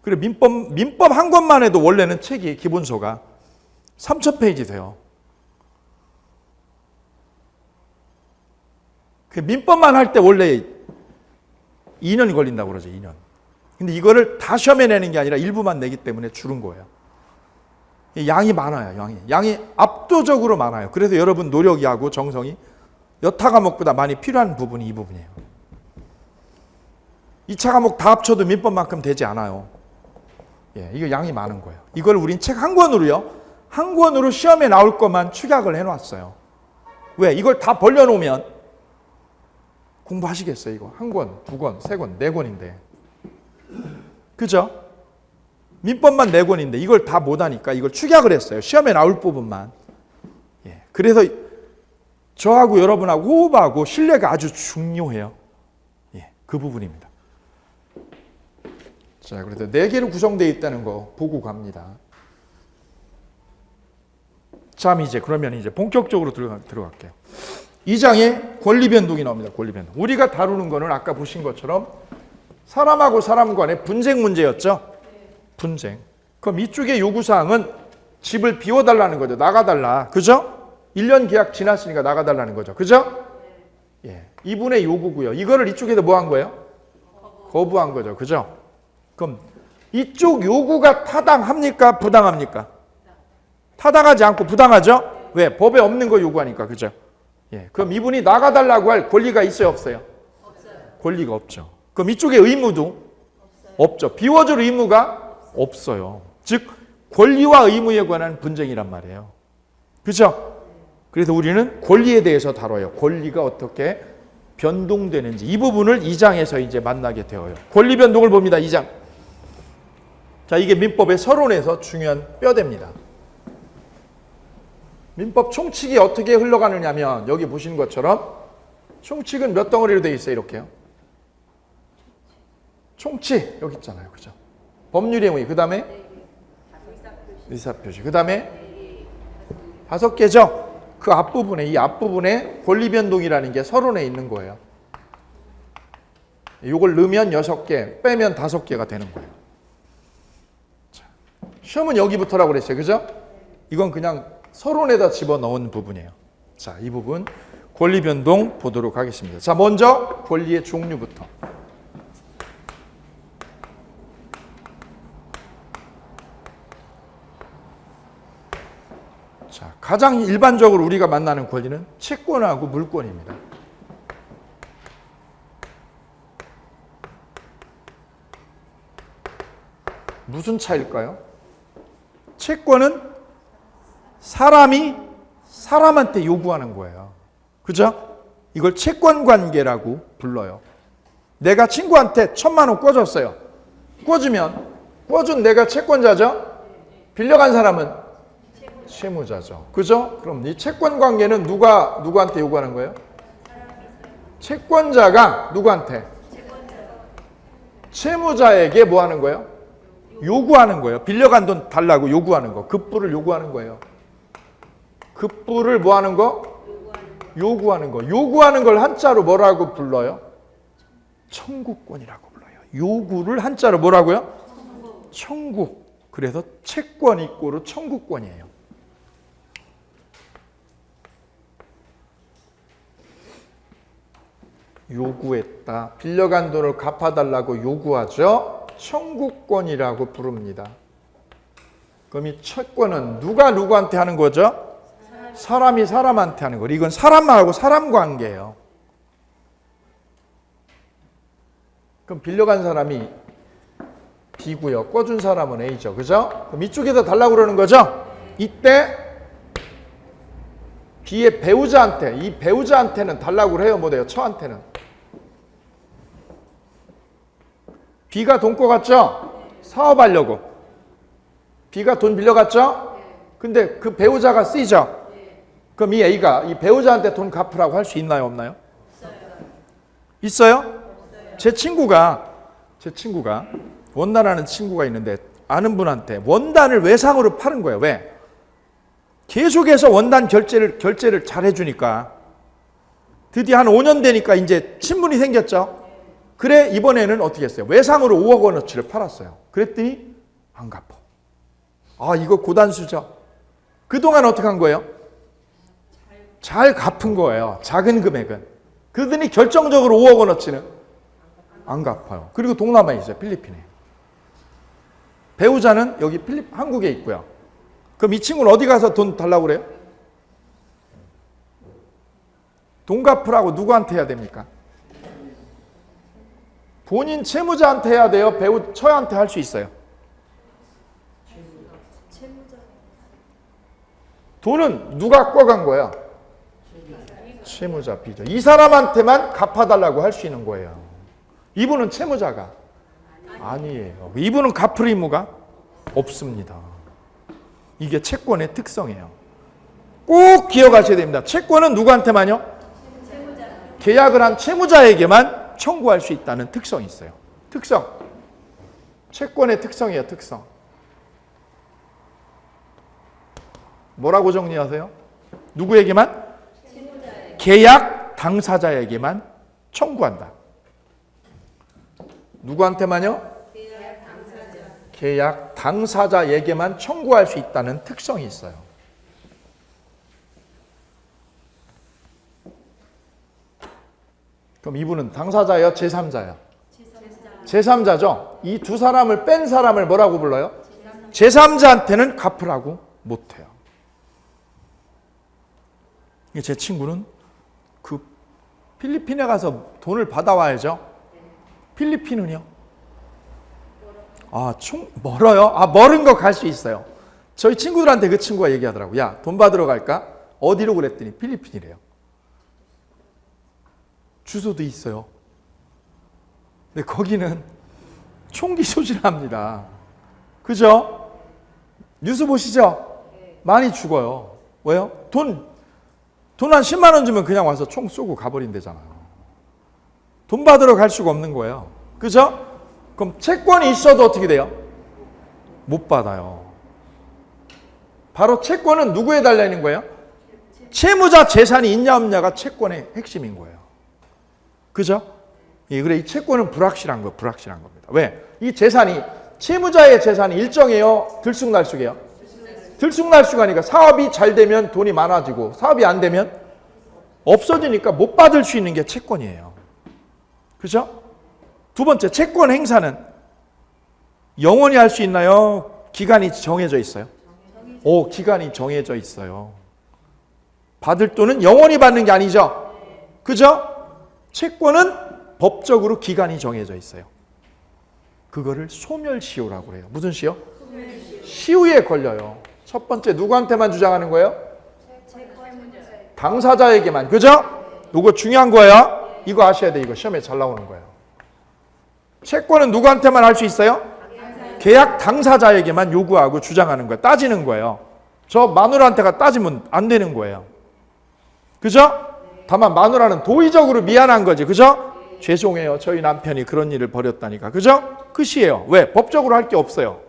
그래 민법 한 권만 해도 원래는 책이 기본서가 3,000페이지세요. 그 민법만 할 때 원래 2년 걸린다고 그러죠. 2년. 근데 이거를 다 시험에 내는 게 아니라 일부만 내기 때문에 줄은 거예요. 양이 많아요. 양이 압도적으로 많아요. 그래서 여러분 노력이하고 정성이 여타 과목보다 많이 필요한 부분이 이 부분이에요. 2차 과목 다 합쳐도 민법만큼 되지 않아요. 예, 이거 양이 많은 거예요. 이걸 우린 책 한 권으로요. 한 권으로 시험에 나올 것만 축약을 해놨어요. 왜? 이걸 다 벌려놓으면 공부하시겠어요, 이거? 한 권, 두 권, 세 권, 네 권인데. 그죠? 민법만 네 권인데 이걸 다 못하니까 이걸 축약을 했어요. 시험에 나올 부분만. 예, 그래서 저하고 여러분하고 호흡하고 신뢰가 아주 중요해요. 예, 그 부분입니다. 자, 그래서 4개로 구성되어 있다는 거 보고 갑니다. 자, 그러면 이제 본격적으로 들어갈게요. 2장에 권리 변동이 나옵니다. 권리 변동. 우리가 다루는 거는 아까 보신 것처럼 사람하고 사람 간의 분쟁 문제였죠. 분쟁. 그럼 이쪽의 요구사항은 집을 비워달라는 거죠. 나가달라. 그죠? 1년 계약 지났으니까 나가달라는 거죠. 그죠? 예. 이분의 요구고요. 이거를 이쪽에서 뭐 한 거예요? 거부한 거죠. 그죠? 그럼 이쪽 요구가 타당합니까? 부당합니까? 타당하지 않고 부당하죠? 왜? 법에 없는 거 요구하니까. 그죠? 예. 그럼 이분이 나가달라고 할 권리가 있어요? 없어요? 없어요. 권리가 없죠. 그럼 이쪽에 의무도 없죠. 비워줄 의무가 없어요. 즉 권리와 의무에 관한 분쟁이란 말이에요. 그렇죠? 그래서 우리는 권리에 대해서 다뤄요. 권리가 어떻게 변동되는지 이 부분을 2장에서 이제 만나게 되어요. 권리 변동을 봅니다. 2장. 자, 이게 민법의 서론에서 중요한 뼈대입니다. 민법 총칙이 어떻게 흘러가느냐면 여기 보시는 것처럼 총칙은 몇 덩어리로 되어 있어요. 이렇게요. 총칙 여기 있잖아요. 그죠? 법률의 의무, 그 다음에 의사표시, 그 다음에 5개죠. 그 앞부분에, 이 앞부분에 권리변동이라는 게 서론에 있는 거예요. 이걸 넣으면 6개, 빼면 5개가 되는 거예요. 자, 시험은 여기부터라고 그랬어요. 그죠? 이건 그냥 서론에다 집어넣은 부분이에요. 자, 이 부분 권리변동 보도록 하겠습니다. 자, 먼저 권리의 종류부터. 자, 가장 일반적으로 우리가 만나는 권리는 채권하고 물권입니다. 무슨 차이일까요? 채권은 사람이 사람한테 요구하는 거예요. 그죠? 이걸 채권 관계라고 불러요. 내가 친구한테 1,000만 원 꿔줬어요. 꿔준 내가 채권자죠? 빌려간 사람은 채무자죠. 그죠? 그럼 이 채권 관계는 누구한테 요구하는 거예요? 채권자가 누구한테? 채무자에게 뭐 하는 거예요? 요구하는 거예요. 빌려간 돈 달라고 요구하는 거. 급부를 요구하는 거예요. 급부를 뭐 하는 거? 요구하는 거. 요구하는 걸 한자로 뭐라고 불러요? 청구권이라고 불러요. 요구를 한자로 뭐라고요? 청구. 그래서 채권 이꼬르 청구권이에요. 요구했다. 빌려간 돈을 갚아달라고 요구하죠. 청구권이라고 부릅니다. 그럼 이 채권은 누가 누구한테 하는 거죠? 사람이 사람한테 하는 거예요. 이건 사람하고 사람 관계예요. 그럼 빌려간 사람이 B고요. 꿔준 사람은 A죠. 그죠? 그럼 이쪽에서 달라고 그러는 거죠? 이때 B의 배우자한테, 이 배우자한테는 달라고 해요. 못 해요. 처한테는. B가 돈 꿔갔죠? 사업하려고. B가 돈 빌려갔죠? 근데 그 배우자가 C죠? 그럼 이 A가 이 배우자한테 돈 갚으라고 할 수 있나요? 없나요? 있어요? 제 친구가 원단하는 친구가 있는데 아는 분한테 원단을 외상으로 파는 거예요. 왜? 계속해서 원단 결제를 잘 해주니까 드디어 한 5년 되니까 이제 친분이 생겼죠. 그래 이번에는 어떻게 했어요? 외상으로 5억 원어치를 팔았어요. 그랬더니 안 갚아. 아 이거 고단수죠. 그동안 어떻게 한 거예요? 잘 갚은 거예요. 작은 금액은. 그러더니 결정적으로 5억 원어치는 안 갚아요. 그리고 동남아에 있어요. 필리핀에. 배우자는 여기 한국에 있고요. 그럼 이 친구는 어디 가서 돈 달라고 그래요? 돈 갚으라고 누구한테 해야 됩니까? 본인 채무자한테 해야 돼요? 처한테 할 수 있어요? 채무자. 돈은 누가 꿔간 거야? 채무자, 빚자. 이 사람한테만 갚아달라고 할 수 있는 거예요. 이분은 채무자가 아니에요. 이분은 갚을 의무가 없습니다. 이게 채권의 특성이에요. 꼭 기억하셔야 됩니다. 채권은 누구한테만요? 계약을 한 채무자에게만 청구할 수 있다는 특성이 있어요. 특성. 채권의 특성이에요. 특성. 뭐라고 정리하세요? 누구에게만? 계약 당사자에게만 청구한다. 누구한테만요? 계약 당사자에게만 청구할 수 있다는 특성이 있어요. 그럼 이분은 당사자예요? 제3자예요? 제3자죠? 이 두 사람을 뺀 사람을 뭐라고 불러요? 제3자한테는 갚으라고 못해요. 제 친구는 그 필리핀에 가서 돈을 받아와야죠. 필리핀은요? 멀어요? 멀은 거 갈 수 있어요. 저희 친구들한테 그 친구가 얘기하더라고. 야, 돈 받으러 갈까? 어디로 그랬더니 필리핀이래요. 주소도 있어요. 근데 거기는 총기 소진합니다. 그죠? 뉴스 보시죠? 많이 죽어요. 왜요? 돈 한 10만 원 주면 그냥 와서 총 쏘고 가버린대잖아요. 돈 받으러 갈 수가 없는 거예요. 그죠? 그럼 채권이 있어도 어떻게 돼요? 못 받아요. 바로 채권은 누구에 달려있는 거예요? 채무자 재산이 있냐 없냐가 채권의 핵심인 거예요. 그죠? 예, 그래 이 채권은 불확실한 겁니다. 왜? 이 재산이 채무자의 재산이 일정해요? 들쑥날쑥해요? 들쑥날쑥하니까 사업이 잘 되면 돈이 많아지고 사업이 안 되면 없어지니까 못 받을 수 있는 게 채권이에요. 그죠? 두 번째, 채권 행사는 영원히 할 수 있나요? 기간이 정해져 있어요? 기간이 정해져 있어요. 받을 돈은 영원히 받는 게 아니죠? 그죠? 채권은 법적으로 기간이 정해져 있어요. 그거를 소멸시효라고 해요. 무슨 시효? 시효에 걸려요. 첫 번째, 누구한테만 주장하는 거예요? 당사자에게만. 그죠? 이거 중요한 거예요. 이거 아셔야 돼. 이거 시험에 잘 나오는 거예요. 채권은 누구한테만 할 수 있어요? 계약 당사자에게만 요구하고 주장하는 거예요. 따지는 거예요. 저 마누라한테가 따지면 안 되는 거예요. 그죠? 다만 마누라는 도의적으로 미안한 거지. 그죠? 죄송해요. 저희 남편이 그런 일을 벌였다니까. 그죠? 끝이에요. 왜? 법적으로 할 게 없어요.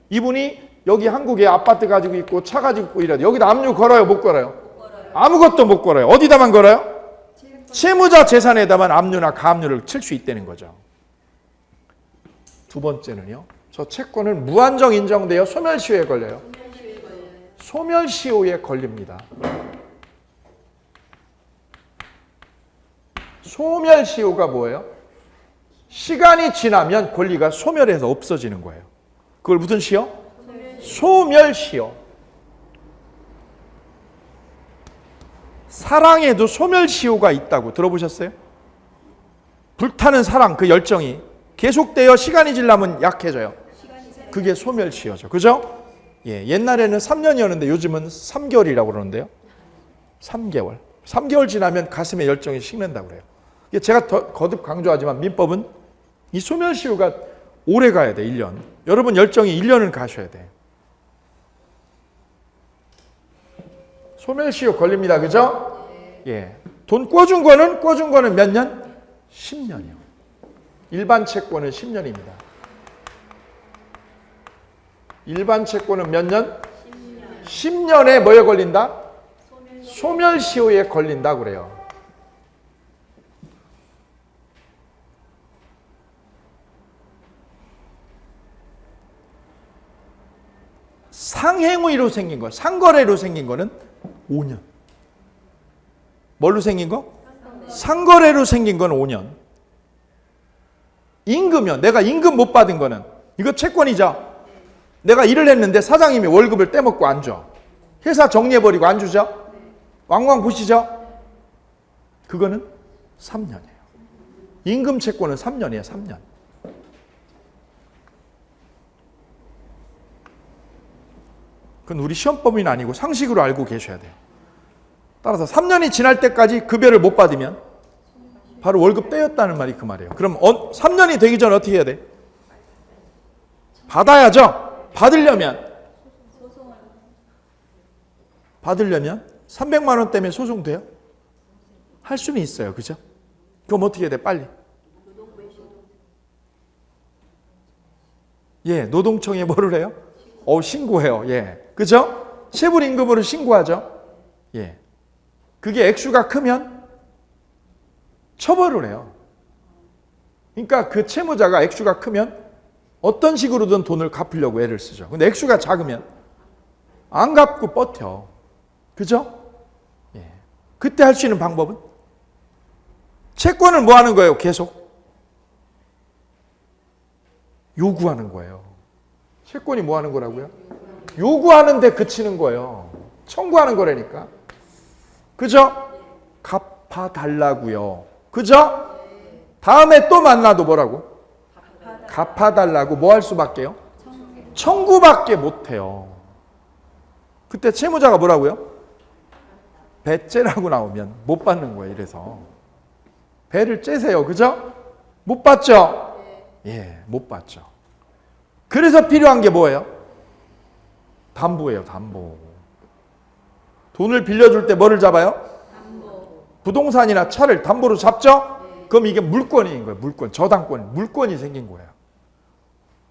이분이 여기 한국에 아파트 가지고 있고 차 가지고 있고 이래도 여기다 압류 걸어요? 못 걸어요? 아무것도 못 걸어요. 어디다만 걸어요? 채무자 재산에다만 압류나 가압류를 칠 수 있다는 거죠. 두 번째는요. 저 채권은 무한정 인정돼요? 소멸시효에 걸려요? 소멸시효에 걸립니다. 소멸시효가 뭐예요? 시간이 지나면 권리가 소멸해서 없어지는 거예요. 그걸 무슨 시효? 소멸시효. 사랑에도 소멸시효가 있다고 들어보셨어요? 불타는 사랑, 그 열정이 계속되어 시간이 지나면 약해져요. 그게 소멸시효죠. 그죠? 예, 옛날에는 3년이었는데 요즘은 3개월이라고 그러는데요. 3개월. 3개월 지나면 가슴에 열정이 식는다고 그래요. 제가 거듭 강조하지만 민법은 이 소멸시효가 오래 가야 돼. 1년. 여러분 열정이 1년을 가셔야 돼. 소멸시효 걸립니다. 그죠? 예. 돈 꿔준 거는 몇 년? 10년이요. 일반 채권은 10년입니다. 일반 채권은 몇 년? 10년에 뭐에 걸린다? 소멸시효에 걸린다 그래요. 상행위로 생긴 거, 상거래로 생긴 거는 5년. 뭘로 생긴 거? 상거래로 생긴 건 5년. 임금이요. 내가 임금 못 받은 거는 이거 채권이죠. 내가 일을 했는데 사장님이 월급을 떼먹고 안 줘. 회사 정리해버리고 안 주죠. 왕왕 보시죠. 그거는 3년이에요. 임금 채권은 3년이에요. 3년. 그건 우리 시험법은 아니고 상식으로 알고 계셔야 돼요. 따라서 3년이 지날 때까지 급여를 못 받으면 바로 월급 떼였다는 말이 그 말이에요. 그럼 3년이 되기 전에 어떻게 해야 돼? 받아야죠. 받으려면 300만 원 때문에 소송돼요? 할 수는 있어요. 그죠? 그럼 어떻게 해야 돼? 빨리. 예, 노동청에 뭐를 해요? 신고해요. 예. 그죠? 체불임금으로 신고하죠. 예. 그게 액수가 크면 처벌을 해요. 그러니까 그 채무자가 액수가 크면 어떤 식으로든 돈을 갚으려고 애를 쓰죠. 근데 액수가 작으면 안 갚고 버텨. 그죠? 예. 그때 할 수 있는 방법은 채권을 뭐 하는 거예요? 계속 요구하는 거예요. 채권이 뭐 하는 거라고요? 요구하는데 그치는 거예요. 청구하는 거라니까. 그죠? 갚아달라고요. 그죠? 다음에 또 만나도 뭐라고? 갚아달라고 뭐 할 수밖에요? 청구밖에 못해요. 그때 채무자가 뭐라고요? 배째라고 나오면 못 받는 거예요. 이래서 배를 째세요. 그죠? 못 받죠? 예, 못 받죠. 그래서 필요한 게 뭐예요? 담보예요. 담보. 돈을 빌려줄 때 뭐를 잡아요? 부동산이나 차를 담보로 잡죠? 그럼 이게 물권인 거예요. 물권. 저당권. 물권이 생긴 거예요.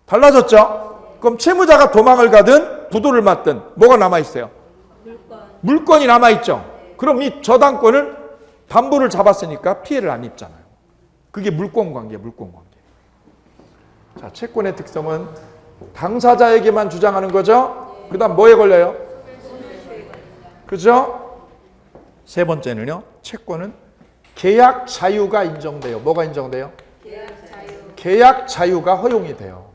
달라졌죠? 그럼 채무자가 도망을 가든 부도를 맞든 뭐가 남아있어요? 물권이 남아있죠? 그럼 이 저당권을 담보를 잡았으니까 피해를 안 입잖아요. 그게 물권 관계예요. 물권 관계. 자, 채권의 특성은 당사자에게만 주장하는 거죠? 그 다음 뭐에 걸려요? 그죠? 세 번째는요. 채권은 계약 자유가 인정돼요. 뭐가 인정돼요? 계약 자유가 허용이 돼요.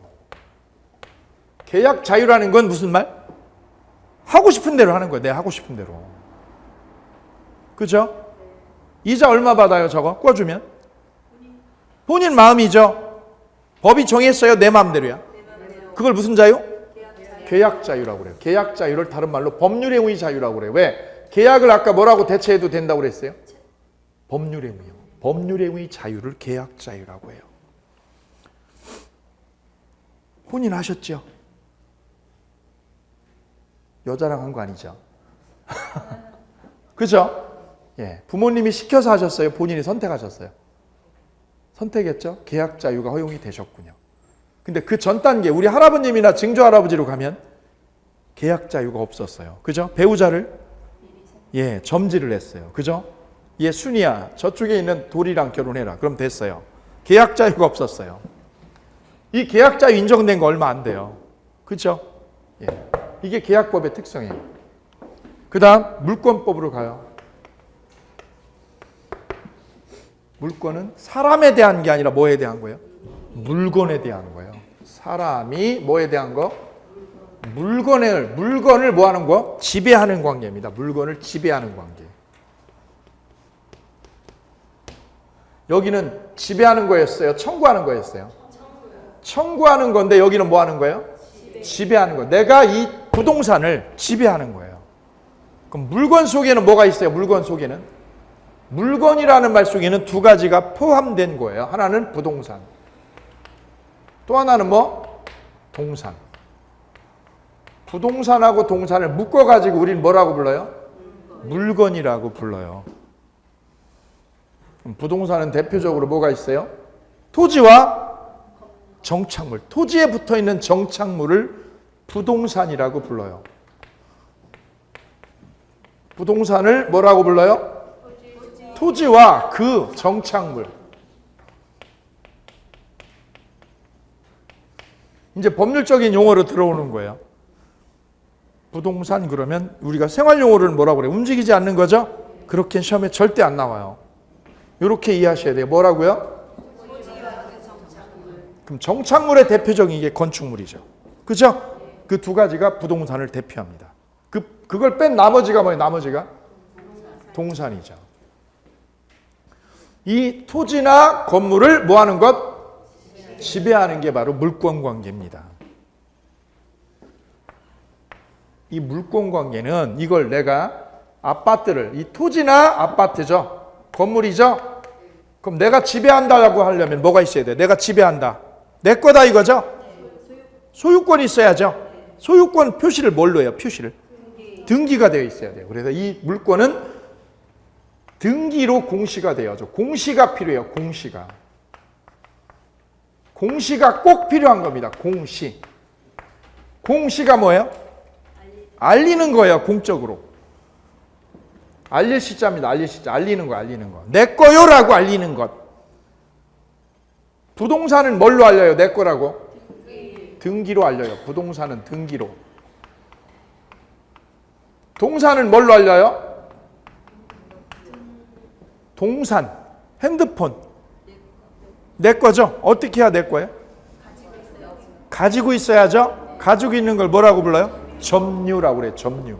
계약 자유라는 건 무슨 말? 하고 싶은 대로 하는 거예요. 내가 하고 싶은 대로. 그죠? 이자 얼마 받아요? 저거 꿔주면? 본인 마음이죠. 법이 정했어요. 내 마음대로야. 그걸 무슨 자유? 계약 자유라고 그래요. 계약 자유를 다른 말로 법률행위 자유라고 그래요. 왜? 계약을 아까 뭐라고 대체해도 된다고 그랬어요? 법률행위요. 법률행위 자유를 계약 자유라고 해요. 본인 하셨죠? 여자랑 한 거 아니죠? 그죠? 예. 부모님이 시켜서 하셨어요? 본인이 선택하셨어요? 선택했죠? 계약 자유가 허용이 되셨군요. 근데 그 전 단계, 우리 할아버님이나 증조 할아버지로 가면 계약 자유가 없었어요. 그죠? 배우자를 점지를 했어요. 그죠? 얘 순이야. 저쪽에 있는 돌이랑 결혼해라. 그럼 됐어요. 계약 자유가 없었어요. 이 계약 자유 인정된 거 얼마 안 돼요. 그죠? 예. 이게 계약법의 특성이에요. 그 다음 물권법으로 가요. 물권은 사람에 대한 게 아니라 뭐에 대한 거예요? 물건에 대한 거예요. 사람이 뭐에 대한 거? 물건을 뭐 하는 거? 지배하는 관계입니다. 물건을 지배하는 관계. 여기는 지배하는 거였어요? 청구하는 거였어요? 청구하는 건데 여기는 뭐 하는 거예요? 지배하는 거예요. 내가 이 부동산을 지배하는 거예요. 그럼 물건 속에는 뭐가 있어요? 물건 속에는? 물건이라는 말 속에는 두 가지가 포함된 거예요. 하나는 부동산. 또 하나는 뭐? 동산. 부동산하고 동산을 묶어가지고 우리는 뭐라고 불러요? 물건이라고 불러요. 부동산은 대표적으로 뭐가 있어요? 토지와 정착물. 토지에 붙어있는 정착물을 부동산이라고 불러요. 부동산을 뭐라고 불러요? 토지와 그 정착물. 이제 법률적인 용어로 들어오는 거예요. 부동산 그러면 우리가 생활용어를 뭐라고 그래요? 움직이지 않는 거죠? 그렇게 시험에 절대 안 나와요. 이렇게 이해하셔야 돼요. 뭐라고요? 그럼 정착물의 대표적인 게 건축물이죠. 그죠? 그 두 가지가 부동산을 대표합니다. 그걸 뺀 나머지가 뭐예요? 나머지가? 동산이죠. 이 토지나 건물을 뭐 하는 것? 지배하는 게 바로 물권 관계입니다. 이 물권 관계는 이걸 내가 아파트를, 이 토지나 아파트죠. 건물이죠. 그럼 내가 지배한다고 하려면 뭐가 있어야 돼? 내가 지배한다. 내 거다 이거죠? 소유권이 있어야죠. 소유권 표시를 뭘로 해요? 표시를. 등기가 되어 있어야 돼요. 그래서 이 물권은 등기로 공시가 되어야죠. 공시가 필요해요. 공시가. 공시가 꼭 필요한 겁니다. 공시. 공시가 뭐예요? 알리는 거예요. 공적으로. 알릴 시자입니다. 알릴 시자. 알리는 거, 알리는 거. 내 거요라고 알리는 것. 부동산은 뭘로 알려요? 내 거라고? 등기로 알려요. 부동산은 등기로. 동산은 뭘로 알려요? 동산, 핸드폰. 내 거죠? 어떻게 해야 내 거예요? 가지고 있어야죠. 가지고 있는 걸 뭐라고 불러요? 점유라고 그래요. 점유.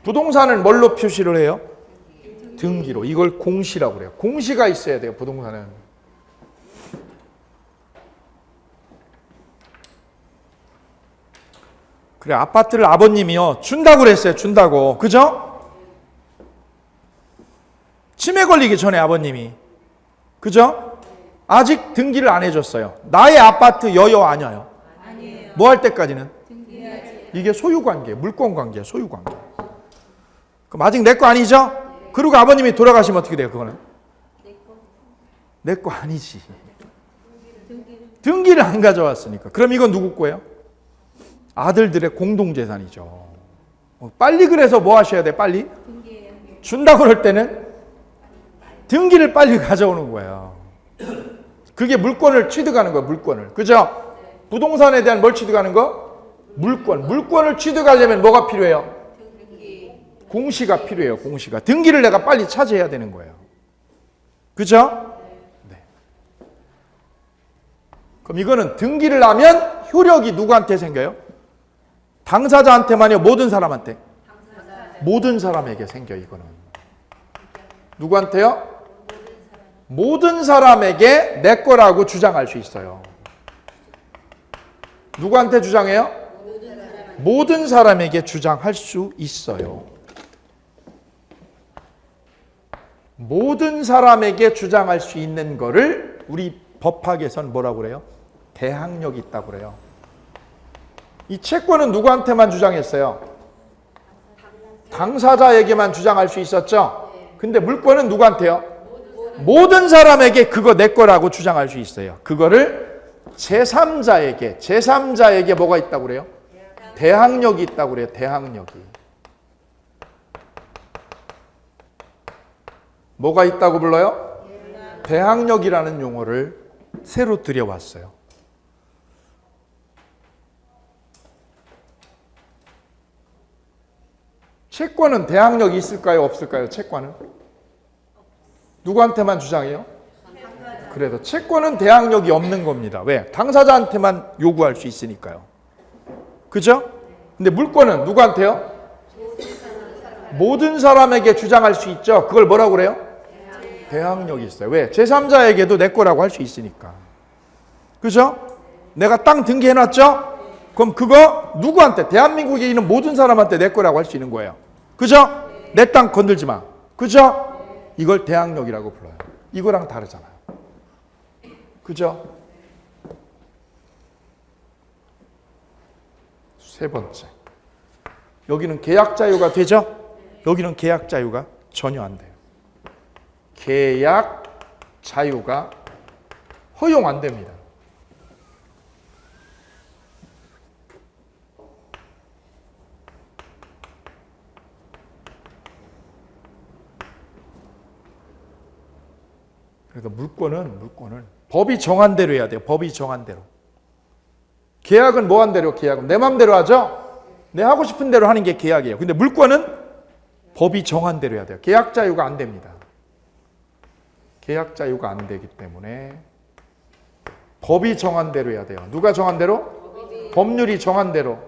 부동산은 뭘로 표시를 해요? 등기로. 이걸 공시라고 그래요. 공시가 있어야 돼요. 부동산은. 그래, 아파트를 아버님이요 준다고 그랬어요. 준다고. 그죠? 치매 걸리기 전에 아버님이. 그죠? 아직 등기를 안 해줬어요. 나의 아파트 여여 아니에요. 아니에요. 뭐 할 때까지는? 등기해야지. 이게 소유관계, 물권관계예요. 소유관계. 그럼 아직 내 거 아니죠? 그리고 아버님이 돌아가시면 어떻게 돼요? 그거는? 내 거 아니지. 등기를 안 가져왔으니까. 그럼 이건 누구 거예요? 아들들의 공동재산이죠. 빨리 그래서 뭐 하셔야 돼? 빨리? 준다고 그럴 때는 등기를 빨리 가져오는 거예요. 그게 물권을 취득하는 거예요. 물권을. 그죠? 부동산에 대한 뭘 취득하는 거? 물권. 물권을 취득하려면 뭐가 필요해요? 공시가 필요해요. 공시가. 등기를 내가 빨리 차지해야 되는 거예요. 그죠? 네. 그럼 이거는 등기를 하면 효력이 누구한테 생겨요? 당사자한테만요? 모든 사람한테? 모든 사람에게 생겨 이거는. 누구한테요? 모든 사람에게 내 거라고 주장할 수 있어요. 누구한테 주장해요? 모든 사람에게 주장할 수 있어요. 모든 사람에게 주장할 수 있는 거를 우리 법학에서는 뭐라고 그래요? 대항력이 있다고 그래요. 이 채권은 누구한테만 주장했어요? 당사자에게만 주장할 수 있었죠? 근데 물권은 누구한테요? 모든 사람에게 그거 내 거라고 주장할 수 있어요. 그거를 제3자에게 뭐가 있다고 그래요? 대항력이 있다고 그래요. 대항력이. 뭐가 있다고 불러요? 대항력이라는 용어를 새로 들여왔어요. 채권은 대항력이 있을까요? 없을까요? 채권은? 누구한테만 주장해요? 그래서 채권은 대항력이 없는 겁니다. 왜? 당사자한테만 요구할 수 있으니까요. 그죠? 근데 물권은 누구한테요? 모든 사람에게 주장할 수 있죠. 그걸 뭐라고 그래요? 대항력이 있어요. 왜? 제3자에게도 내 거라고 할 수 있으니까. 그죠? 내가 땅 등기해놨죠? 그럼 그거 누구한테? 대한민국에 있는 모든 사람한테 내 거라고 할 수 있는 거예요. 그죠? 내 땅 건들지 마. 그죠? 이걸 대항력이라고 불러요. 이거랑 다르잖아요. 그죠? 세 번째. 여기는 계약 자유가 되죠? 여기는 계약 자유가 전혀 안 돼요. 계약 자유가 허용 안 됩니다. 그래서 물권은 법이 정한 대로 해야 돼요. 법이 정한 대로. 계약은 뭐 한 대로 계약은 내 맘대로 하죠. 내 하고 싶은 대로 하는 게 계약이에요. 근데 물권은 법이 정한 대로 해야 돼요. 계약 자유가 안 됩니다. 계약 자유가 안 되기 때문에 법이 정한 대로 해야 돼요. 누가 정한 대로? 법률이 정한 대로.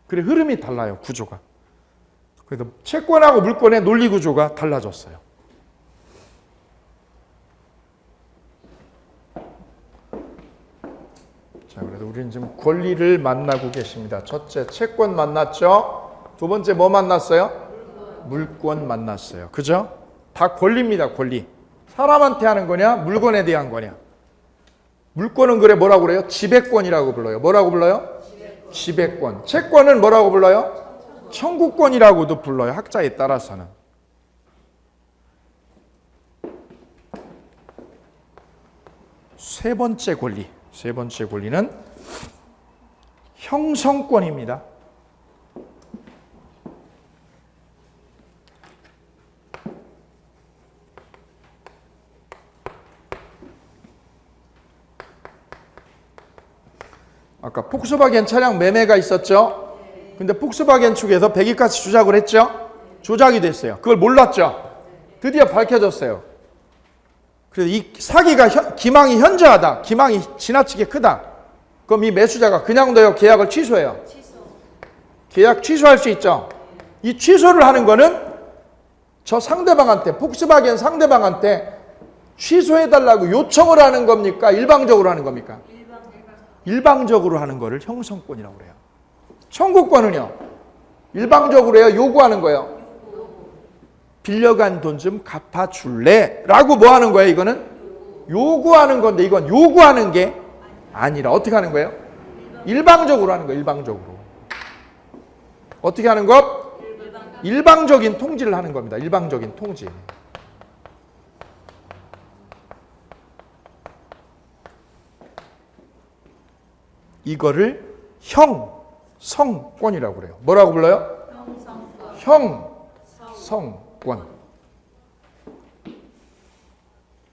그래 흐름이 달라요. 구조가. 그래서 채권하고 물권의 논리 구조가 달라졌어요. 자, 그래서 우리는 지금 권리를 만나고 계십니다. 첫째, 채권 만났죠? 두 번째 뭐 만났어요? 물권 만났어요. 그죠? 다 권리입니다. 권리. 사람한테 하는 거냐? 물건에 대한 거냐? 물권은 그래 뭐라고 그래요? 지배권이라고 불러요. 뭐라고 불러요? 지배권. 채권은 뭐라고 불러요? 청구권이라고도 불러요. 학자에 따라서는. 세 번째 권리. 세 번째 권리는 형성권입니다. 아까 폭스바겐 차량 매매가 있었죠? 근데 폭스바겐 측에서 배기가스 조작을 했죠? 조작이 됐어요. 그걸 몰랐죠? 드디어 밝혀졌어요. 그래서 이 사기가 기망이 현저하다. 기망이 지나치게 크다. 그럼 이 매수자가 그냥 둬요? 계약을 취소해요? 계약 취소할 수 있죠? 이 취소를 하는 거는 저 상대방한테, 폭스바겐 상대방한테 취소해달라고 요청을 하는 겁니까? 일방적으로 하는 겁니까? 일방적으로 하는 거를 형성권이라고 그래요. 청구권은요? 일방적으로 해요? 요구하는 거예요? 빌려간 돈 좀 갚아줄래? 라고 뭐 하는 거예요? 이거는 요구하는 건데 이건 요구하는 게 아니라 어떻게 하는 거예요? 일방적으로 하는 거예요. 일방적으로. 어떻게 하는 것? 일방적인 통지를 하는 겁니다. 일방적인 통지. 이거를 형성권이라고 그래요. 뭐라고 불러요? 형성권.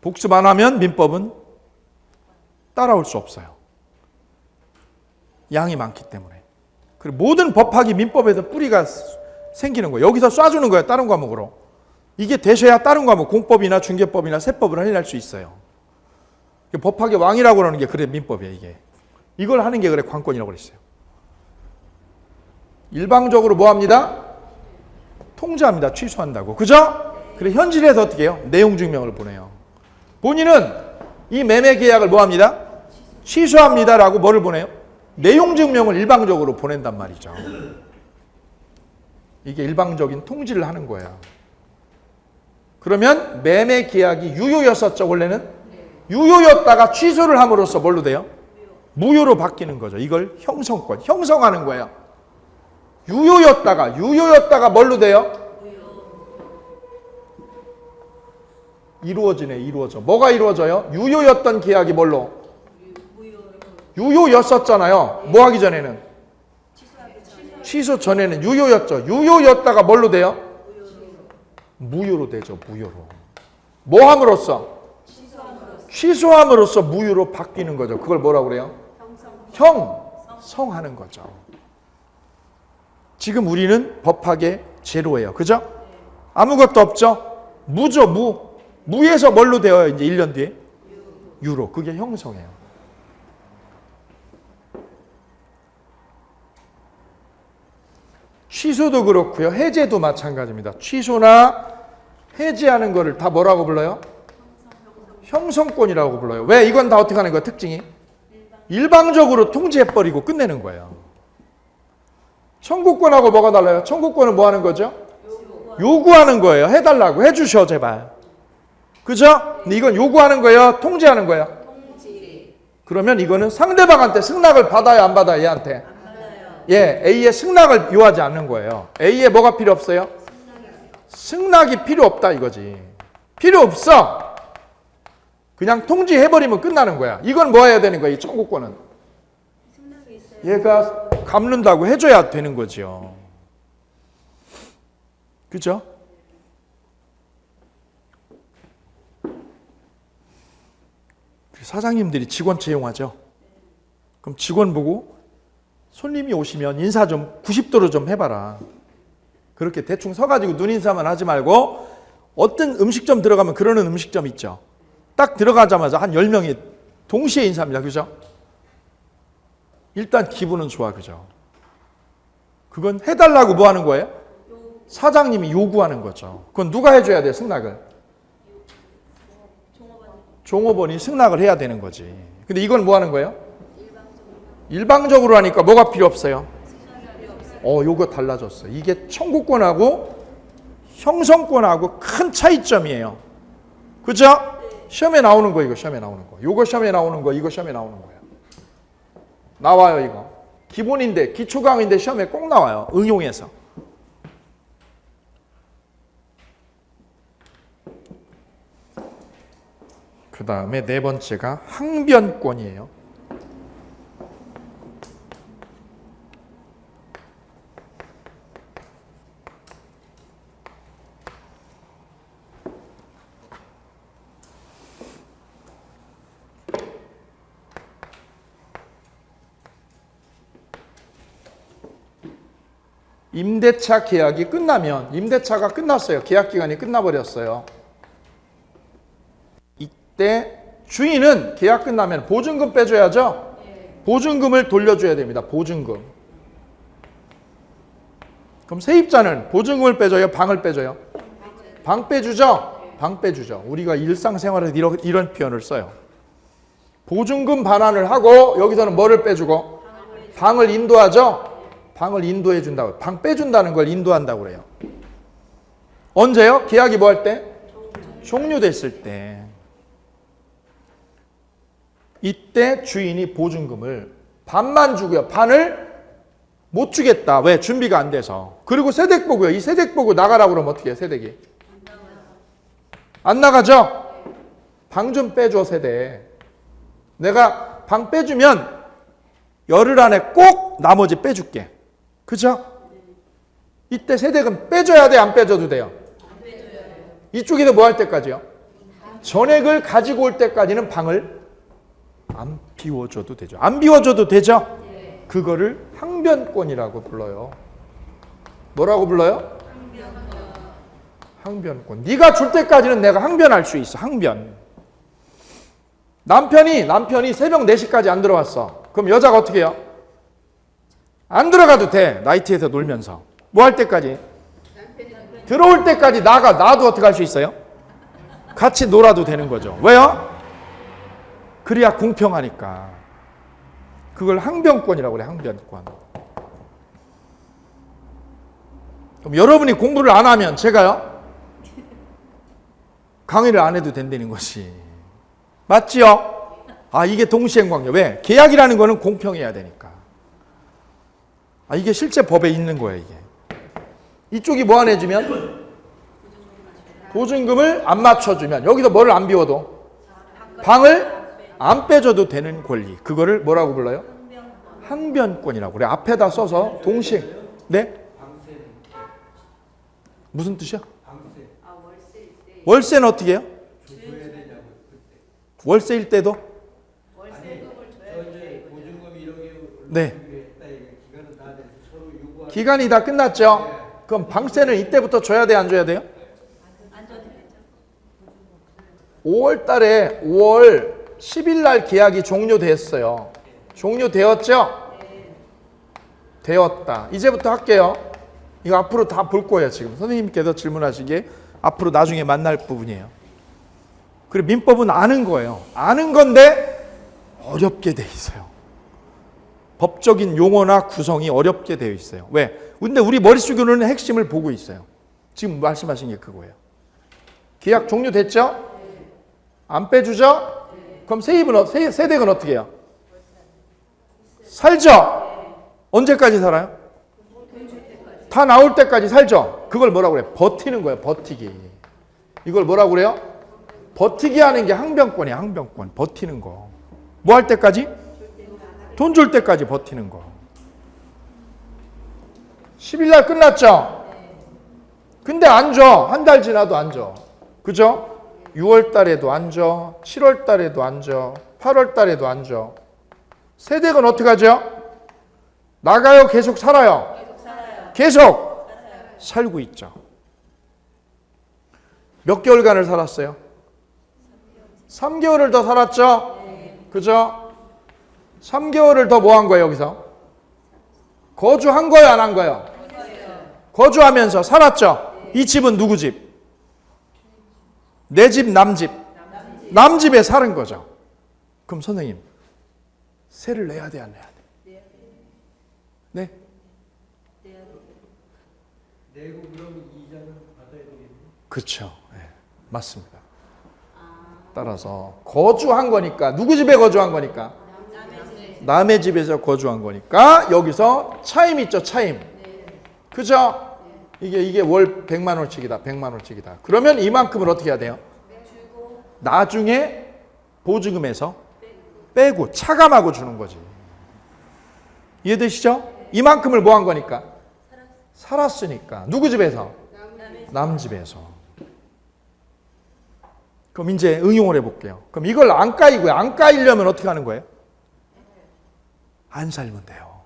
복습 안 하면 민법은 따라올 수 없어요. 양이 많기 때문에. 그리고 모든 법학이 민법에서 뿌리가 생기는 거예요. 여기서 쏴주는 거예요. 다른 과목으로. 이게 되셔야 다른 과목, 공법이나 중개법이나 세법을 할인할 수 있어요. 법학의 왕이라고 그러는 게 그래 민법이에요. 이게. 이걸 하는 게 그래 관건이라고 그랬어요. 일방적으로 뭐 합니다? 통지합니다. 취소한다고. 그죠? 그래 현실에서 어떻게 해요? 내용 증명을 보내요. 본인은 이 매매 계약을 뭐 합니다? 취소합니다라고 뭐를 보내요? 내용 증명을 일방적으로 보낸단 말이죠. 이게 일방적인 통지를 하는 거예요. 그러면 매매 계약이 유효였었죠. 원래는 유효였다가 취소를 함으로써 뭘로 돼요? 무효로 바뀌는 거죠. 이걸 형성권, 형성하는 거예요. 유효였다가 뭘로 돼요? 이루어져. 뭐가 이루어져요? 유효였던 계약이 뭘로? 유효였었잖아요. 뭐 하기 전에는? 취소 전에는 유효였죠. 유효였다가 뭘로 돼요? 무효로 되죠. 무효로. 뭐 함으로써? 취소함으로써 무효로 바뀌는 거죠. 그걸 뭐라고 그래요? 형성하는 거죠. 지금 우리는 법학의 제로예요. 그죠? 아무것도 없죠? 무죠. 무에서 뭘로 되어요? 이제 1년 뒤에? 유로. 그게 형성이에요. 취소도 그렇고요. 해제도 마찬가지입니다. 취소나 해제하는 거를 다 뭐라고 불러요? 형성권이라고 불러요. 왜? 이건 다 어떻게 하는 거예요? 특징이? 일방적으로 통지해버리고 끝내는 거예요. 청구권하고 뭐가 달라요? 청구권은 뭐 하는 거죠? 요구하는 거예요. 해달라고. 해주셔 제발. 그죠? 근데 이건 요구하는 거예요? 통지하는 거예요? 그러면 이거는 상대방한테 승낙을 받아요? 안 받아요? 얘한테? 예, A의 승낙을 요하지 않는 거예요. A에 뭐가 필요 없어요? 승낙이 필요 없다 이거지. 필요 없어. 그냥 통지해버리면 끝나는 거야. 이건 뭐 해야 되는 거야? 이 청구권은. 얘가 갚는다고 해줘야 되는 거죠. 그죠? 사장님들이 직원 채용하죠. 그럼 직원 보고 손님이 오시면 인사 좀 90도로 좀 해봐라. 그렇게 대충 서가지고 눈인사만 하지 말고 어떤 음식점 들어가면 그러는 음식점 있죠. 딱 들어가자마자 한 10명이 동시에 인사합니다. 그죠? 일단 기분은 좋아. 그죠? 그건 해달라고 뭐 하는 거예요? 사장님이 요구하는 거죠. 그건 누가 해줘야 돼요? 승낙을? 종업원이 승낙을 해야 되는 거지. 근데 이건 뭐 하는 거예요? 일방적으로 하니까 뭐가 필요 없어요? 요거 달라졌어. 이게 청구권하고 형성권하고 큰 차이점이에요. 그죠? 시험에 나오는 거, 이거 시험에 나오는 거. 요거 시험에 나오는 거, 이거 시험에 나오는 거예요. 나와요, 이거. 기본인데, 기초강의인데 시험에 꼭 나와요. 응용해서. 그 다음에 네 번째가 항변권이에요. 임대차 계약이 끝나면, 임대차가 끝났어요. 계약 기간이 끝나버렸어요. 이때 주인은 계약 끝나면 보증금 빼줘야죠. 보증금을 돌려줘야 됩니다. 보증금. 그럼 세입자는 보증금을 빼줘요? 방을 빼줘요? 방 빼주죠? 방 빼주죠. 우리가 일상생활에서 이런 표현을 써요. 보증금 반환을 하고 여기서는 뭐를 빼주고? 방을 인도하죠? 방을 인도해 준다고. 방 빼준다는 걸 인도한다고 그래요. 언제요? 계약이 뭐 할 때? 종료됐을 때. 이때 주인이 보증금을 반만 주고요. 반을 못 주겠다. 왜? 준비가 안 돼서. 그리고 세댁 보고요. 이 세댁 보고 나가라고 그러면 어떻게 해요? 세댁이. 안 나가죠? 방 좀 빼줘, 세대. 내가 방 빼주면 열흘 안에 꼭 나머지 빼줄게. 그죠? 이때 세댁은 빼줘야 돼? 안 빼줘도 돼요? 이쪽에서 뭐 할 때까지요? 전액을 가지고 올 때까지는 방을 안 비워줘도 되죠. 안 비워줘도 되죠? 그거를 항변권이라고 불러요. 뭐라고 불러요? 항변권. 네가 줄 때까지는 내가 항변할 수 있어. 항변. 남편이 새벽 4시까지 안 들어왔어. 그럼 여자가 어떻게 해요? 안 들어가도 돼. 나이트에서 놀면서. 뭐 할 때까지? 들어올 때까지 나도 어떻게 할 수 있어요? 같이 놀아도 되는 거죠. 왜요? 그래야 공평하니까. 그걸 항변권이라고 그래. 항변권. 그럼 여러분이 공부를 안 하면 제가요? 강의를 안 해도 된다는 것이. 맞지요? 이게 동시행광요. 왜? 계약이라는 거는 공평해야 되니까. 이게 실제 법에 있는 거예요, 이게. 이쪽이 뭐 안 해주면? 보증금을 안 맞춰주면, 여기서 뭐를 안 비워도? 방을 안 빼줘도 되는 권리. 그거를 뭐라고 불러요? 항변권이라고 그래. 앞에다 써서 동시에. 네? 무슨 뜻이야? 월세는 어떻게 해요? 월세일 때도? 네. 기간이 다 끝났죠? 그럼 방세는 이때부터 줘야 돼, 안 줘야 돼요? 5월 달에 5월 10일 날 계약이 종료됐어요. 종료되었죠? 되었다. 이제부터 할게요. 이거 앞으로 다 볼 거예요, 지금. 선생님께서 질문하시기에 앞으로 나중에 만날 부분이에요. 그리고 민법은 아는 거예요. 아는 건데 어렵게 돼 있어요. 법적인 용어나 구성이 어렵게 되어 있어요. 왜? 근데 우리 머릿속으로는 핵심을 보고 있어요. 지금 말씀하신 게 그거예요. 계약 종료됐죠? 안 빼주죠? 그럼 세댁은 어떻게 해요? 살죠? 언제까지 살아요? 다 나올 때까지 살죠? 그걸 뭐라고 그래요? 버티는 거예요. 버티기. 이걸 뭐라고 그래요? 버티기 하는 게 항변권이에요. 항변권. 버티는 거. 뭐 할 때까지? 돈 줄 때까지 버티는 거. 10일 날 끝났죠? 근데 안 줘. 한 달 지나도 안 줘. 그죠? 6월 달에도 안 줘. 7월 달에도 안 줘. 8월 달에도 안 줘. 세댁은 어떻게 하죠? 나가요? 계속 살아요? 계속 살아요. 계속 살아요. 살고 있죠. 몇 개월간을 살았어요? 3개월을 더 살았죠? 그죠? 3개월을 더 뭐 한 거예요, 여기서? 거주한 거예요, 안 한 거예요? 거주하면서 살았죠? 이 집은 누구 집? 내 집, 남 집. 남 집에 사는 거죠. 그럼 선생님, 세를 내야 돼, 안 내야 돼? 네? 내고 그럼 이자는 받아야 되겠네. 그렇죠. 네, 맞습니다. 따라서 거주한 거니까 누구 집에 거주한 거니까 남의 집에서 거주한 거니까 여기서 차임 있죠, 차임. 그죠? 이게 월 100만 원씩이다, 100만 원씩이다. 그러면 이만큼을 어떻게 해야 돼요? 나중에 보증금에서 빼고 차감하고 주는 거지. 이해되시죠? 이만큼을 뭐 한 거니까? 살았으니까. 누구 집에서? 남 집에서. 그럼 이제 응용을 해볼게요. 그럼 이걸 안 까이고요. 안 까이려면 어떻게 하는 거예요? 안 살면 돼요.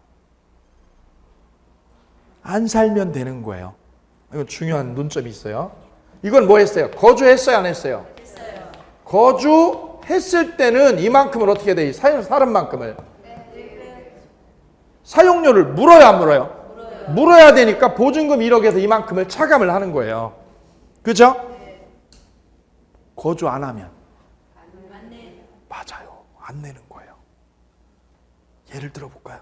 안 살면 되는 거예요. 이거 중요한 논점이 있어요. 이건 뭐 했어요? 거주했어요, 안 했어요? 했어요. 거주했을 때는 이만큼을 어떻게 해야 돼? 사는 만큼을. 사용료를 물어야 안 물어요? 물어야 되니까 보증금 1억에서 이만큼을 차감을 하는 거예요. 그죠? 거주 안 하면 안 내. 맞아요. 안 내는 거예요. 예를 들어 볼까요?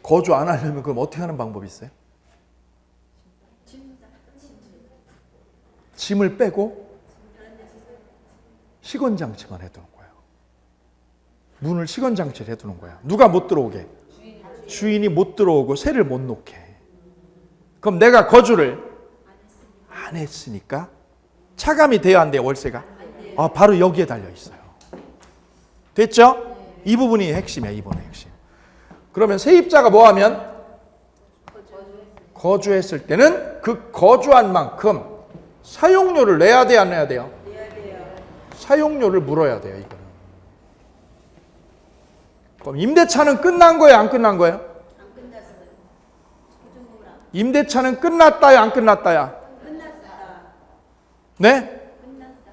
거주 안 하려면 그럼 어떻게 하는 방법이 있어요? 짐을 빼고 시건장치만 해두는 거예요. 문을 시건장치를 해두는 거예요. 누가 못 들어오게? 주인이 못 들어오고 세를 못 놓게. 그럼 내가 거주를 안 했으니까 차감이 돼야 안 돼요, 월세가? 아, 바로 여기에 달려 있어요. 됐죠? 이 부분이 핵심이야, 이 부분이 핵심. 그러면 세입자가 뭐 하면? 거주했을 때는 그 거주한 만큼 사용료를 내야 돼, 안 내야 돼요? 내야 돼요. 사용료를 물어야 돼요, 이거는. 그럼 임대차는 끝난 거예요, 안 끝난 거예요? 안 끝났어요. 보증금을 안 임대차는 끝났다요, 안 끝났다야? 끝났다. 네? 끝났다.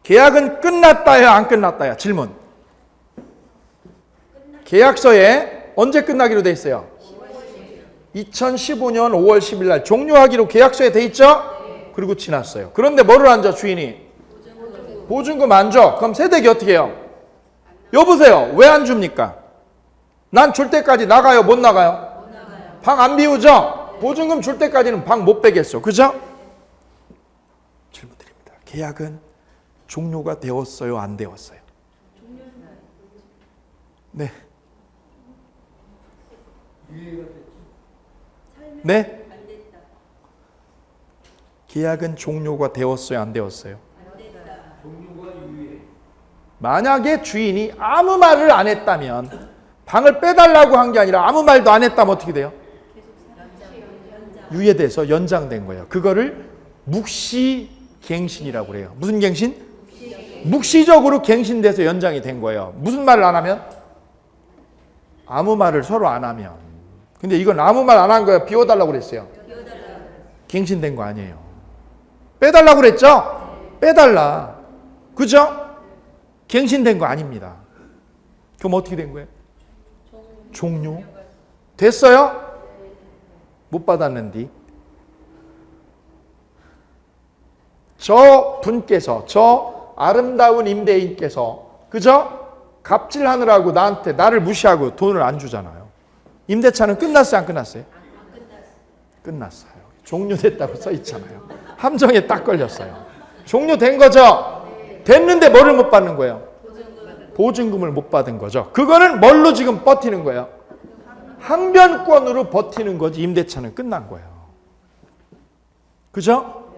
계약은 끝났다요, 안 끝났다야? 질문. 계약서에 언제 끝나기로 돼 있어요? 2015년 5월 10일 날 종료하기로 계약서에 돼 있죠? 그리고 지났어요. 그런데 뭐를 안 줘, 주인이? 보증금 안 줘. 그럼 세대기 어떻게 해요? 여보세요, 왜 안 줍니까? 난 줄 때까지 나가요, 못 나가요? 못 나가요. 방 안 비우죠? 보증금 줄 때까지는 방 못 빼겠어. 그죠? 질문 드립니다. 계약은 종료가 되었어요, 안 되었어요? 네. 유예가 됐죠. 네? 안 됐다. 계약은 종료가 되었어요, 안 되었어요? 안 됐다. 종류가 유예. 만약에 주인이 아무 말을 안 했다면, 방을 빼달라고 한 게 아니라 아무 말도 안 했다면 어떻게 돼요? 유예돼서 연장된 거예요. 그거를 묵시갱신이라고 그래요. 무슨 갱신? 묵시적으로 갱신돼서 연장이 된 거예요. 무슨 말을 안 하면? 아무 말을 서로 안 하면. 근데 이건 아무 말 안 한 거예요. 비워달라고 그랬어요. 갱신된 거 아니에요. 빼달라고 그랬죠? 빼달라. 그죠? 갱신된 거 아닙니다. 그럼 어떻게 된 거예요? 종료. 됐어요? 못 받았는데. 저 분께서, 저 아름다운 임대인께서, 그죠? 갑질하느라고 나를 무시하고 돈을 안 주잖아요. 임대차는 끝났어요, 안 끝났어요? 끝났어요. 종료됐다고 써 있잖아요. 함정에 딱 걸렸어요. 종료된 거죠? 됐는데 뭐를 못 받는 거예요? 보증금을 못 받은 거죠. 그거는 뭘로 지금 버티는 거예요? 항변권으로 버티는 거지. 임대차는 끝난 거예요. 그죠?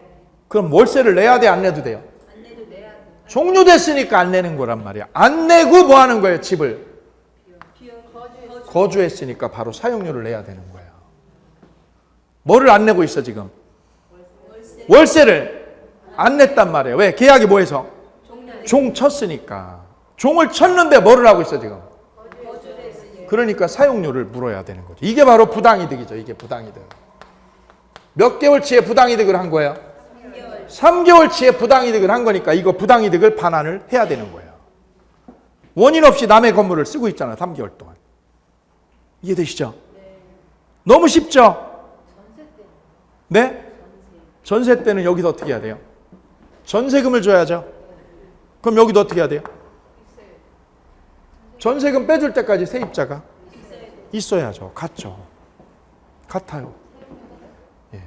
그럼 월세를 내야 돼, 안 내도 돼요? 안 내도 내야 돼. 종료됐으니까 안 내는 거란 말이야. 안 내고 뭐 하는 거예요? 집을 비용 거주했으니까 바로 사용료를 내야 되는 거예요. 뭐를 안 내고 있어 지금? 월세를 안 냈단 말이에요. 왜? 계약이 뭐해서? 종 쳤으니까. 종을 쳤는데 뭐를 하고 있어 지금? 거주를 했으니 그러니까 사용료를 물어야 되는 거죠. 이게 바로 부당이득이죠. 이게 부당이득. 몇 개월치의 부당이득을 한 거예요? 3개월치의 부당이득을 한 거니까 이거 부당이득을 반환을 해야 되는 거예요. 원인 없이 남의 건물을 쓰고 있잖아요. 3개월 동안. 이해되시죠? 너무 쉽죠? 네? 전세 때는 여기서 어떻게 해야 돼요? 전세금을 줘야죠. 그럼 여기도 어떻게 해야 돼요? 전세금 빼줄 때까지 세입자가 있어야죠. 같죠. 같아요. 예.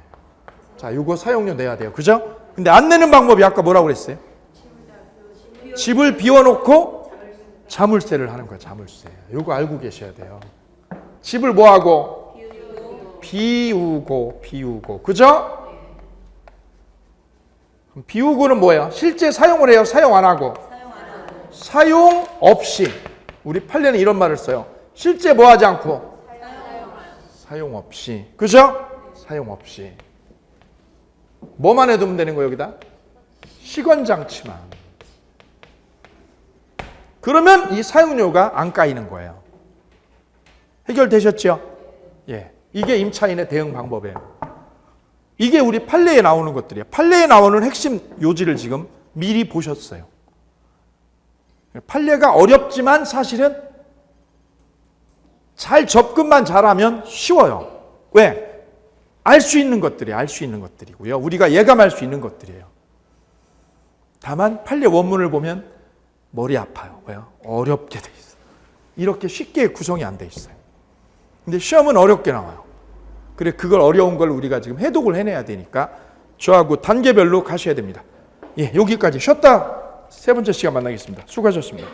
자, 요거 사용료 내야 돼요. 그죠? 근데 안 내는 방법이 아까 뭐라고 그랬어요? 집을 비워놓고 자물쇠를 하는 거야. 자물쇠. 요거 알고 계셔야 돼요. 집을 뭐하고? 비우고. 그죠? 그럼 비우고는 뭐예요? 실제 사용을 해요? 사용 안 하고? 사용 없이. 우리 판례는 이런 말을 써요. 실제 뭐 하지 않고? 사용 없이. 그죠? 사용 없이. 뭐만 해두면 되는 거예요, 여기다? 시건장치만. 그러면 이 사용료가 안 까이는 거예요. 해결되셨죠? 예. 이게 임차인의 대응 방법이에요. 이게 우리 판례에 나오는 것들이에요. 판례에 나오는 핵심 요지를 지금 미리 보셨어요. 판례가 어렵지만 사실은 잘 접근만 잘하면 쉬워요. 왜? 알 수 있는 것들이에요. 알 수 있는 것들이고요. 우리가 예감할 수 있는 것들이에요. 다만 판례 원문을 보면 머리 아파요. 왜요? 어렵게 돼 있어요. 이렇게 쉽게 구성이 안 돼 있어요. 근데 시험은 어렵게 나와요. 그래, 그걸 어려운 걸 우리가 지금 해독을 해내야 되니까 저하고 단계별로 가셔야 됩니다. 예, 여기까지 쉬었다 세 번째 시간 만나겠습니다. 수고하셨습니다.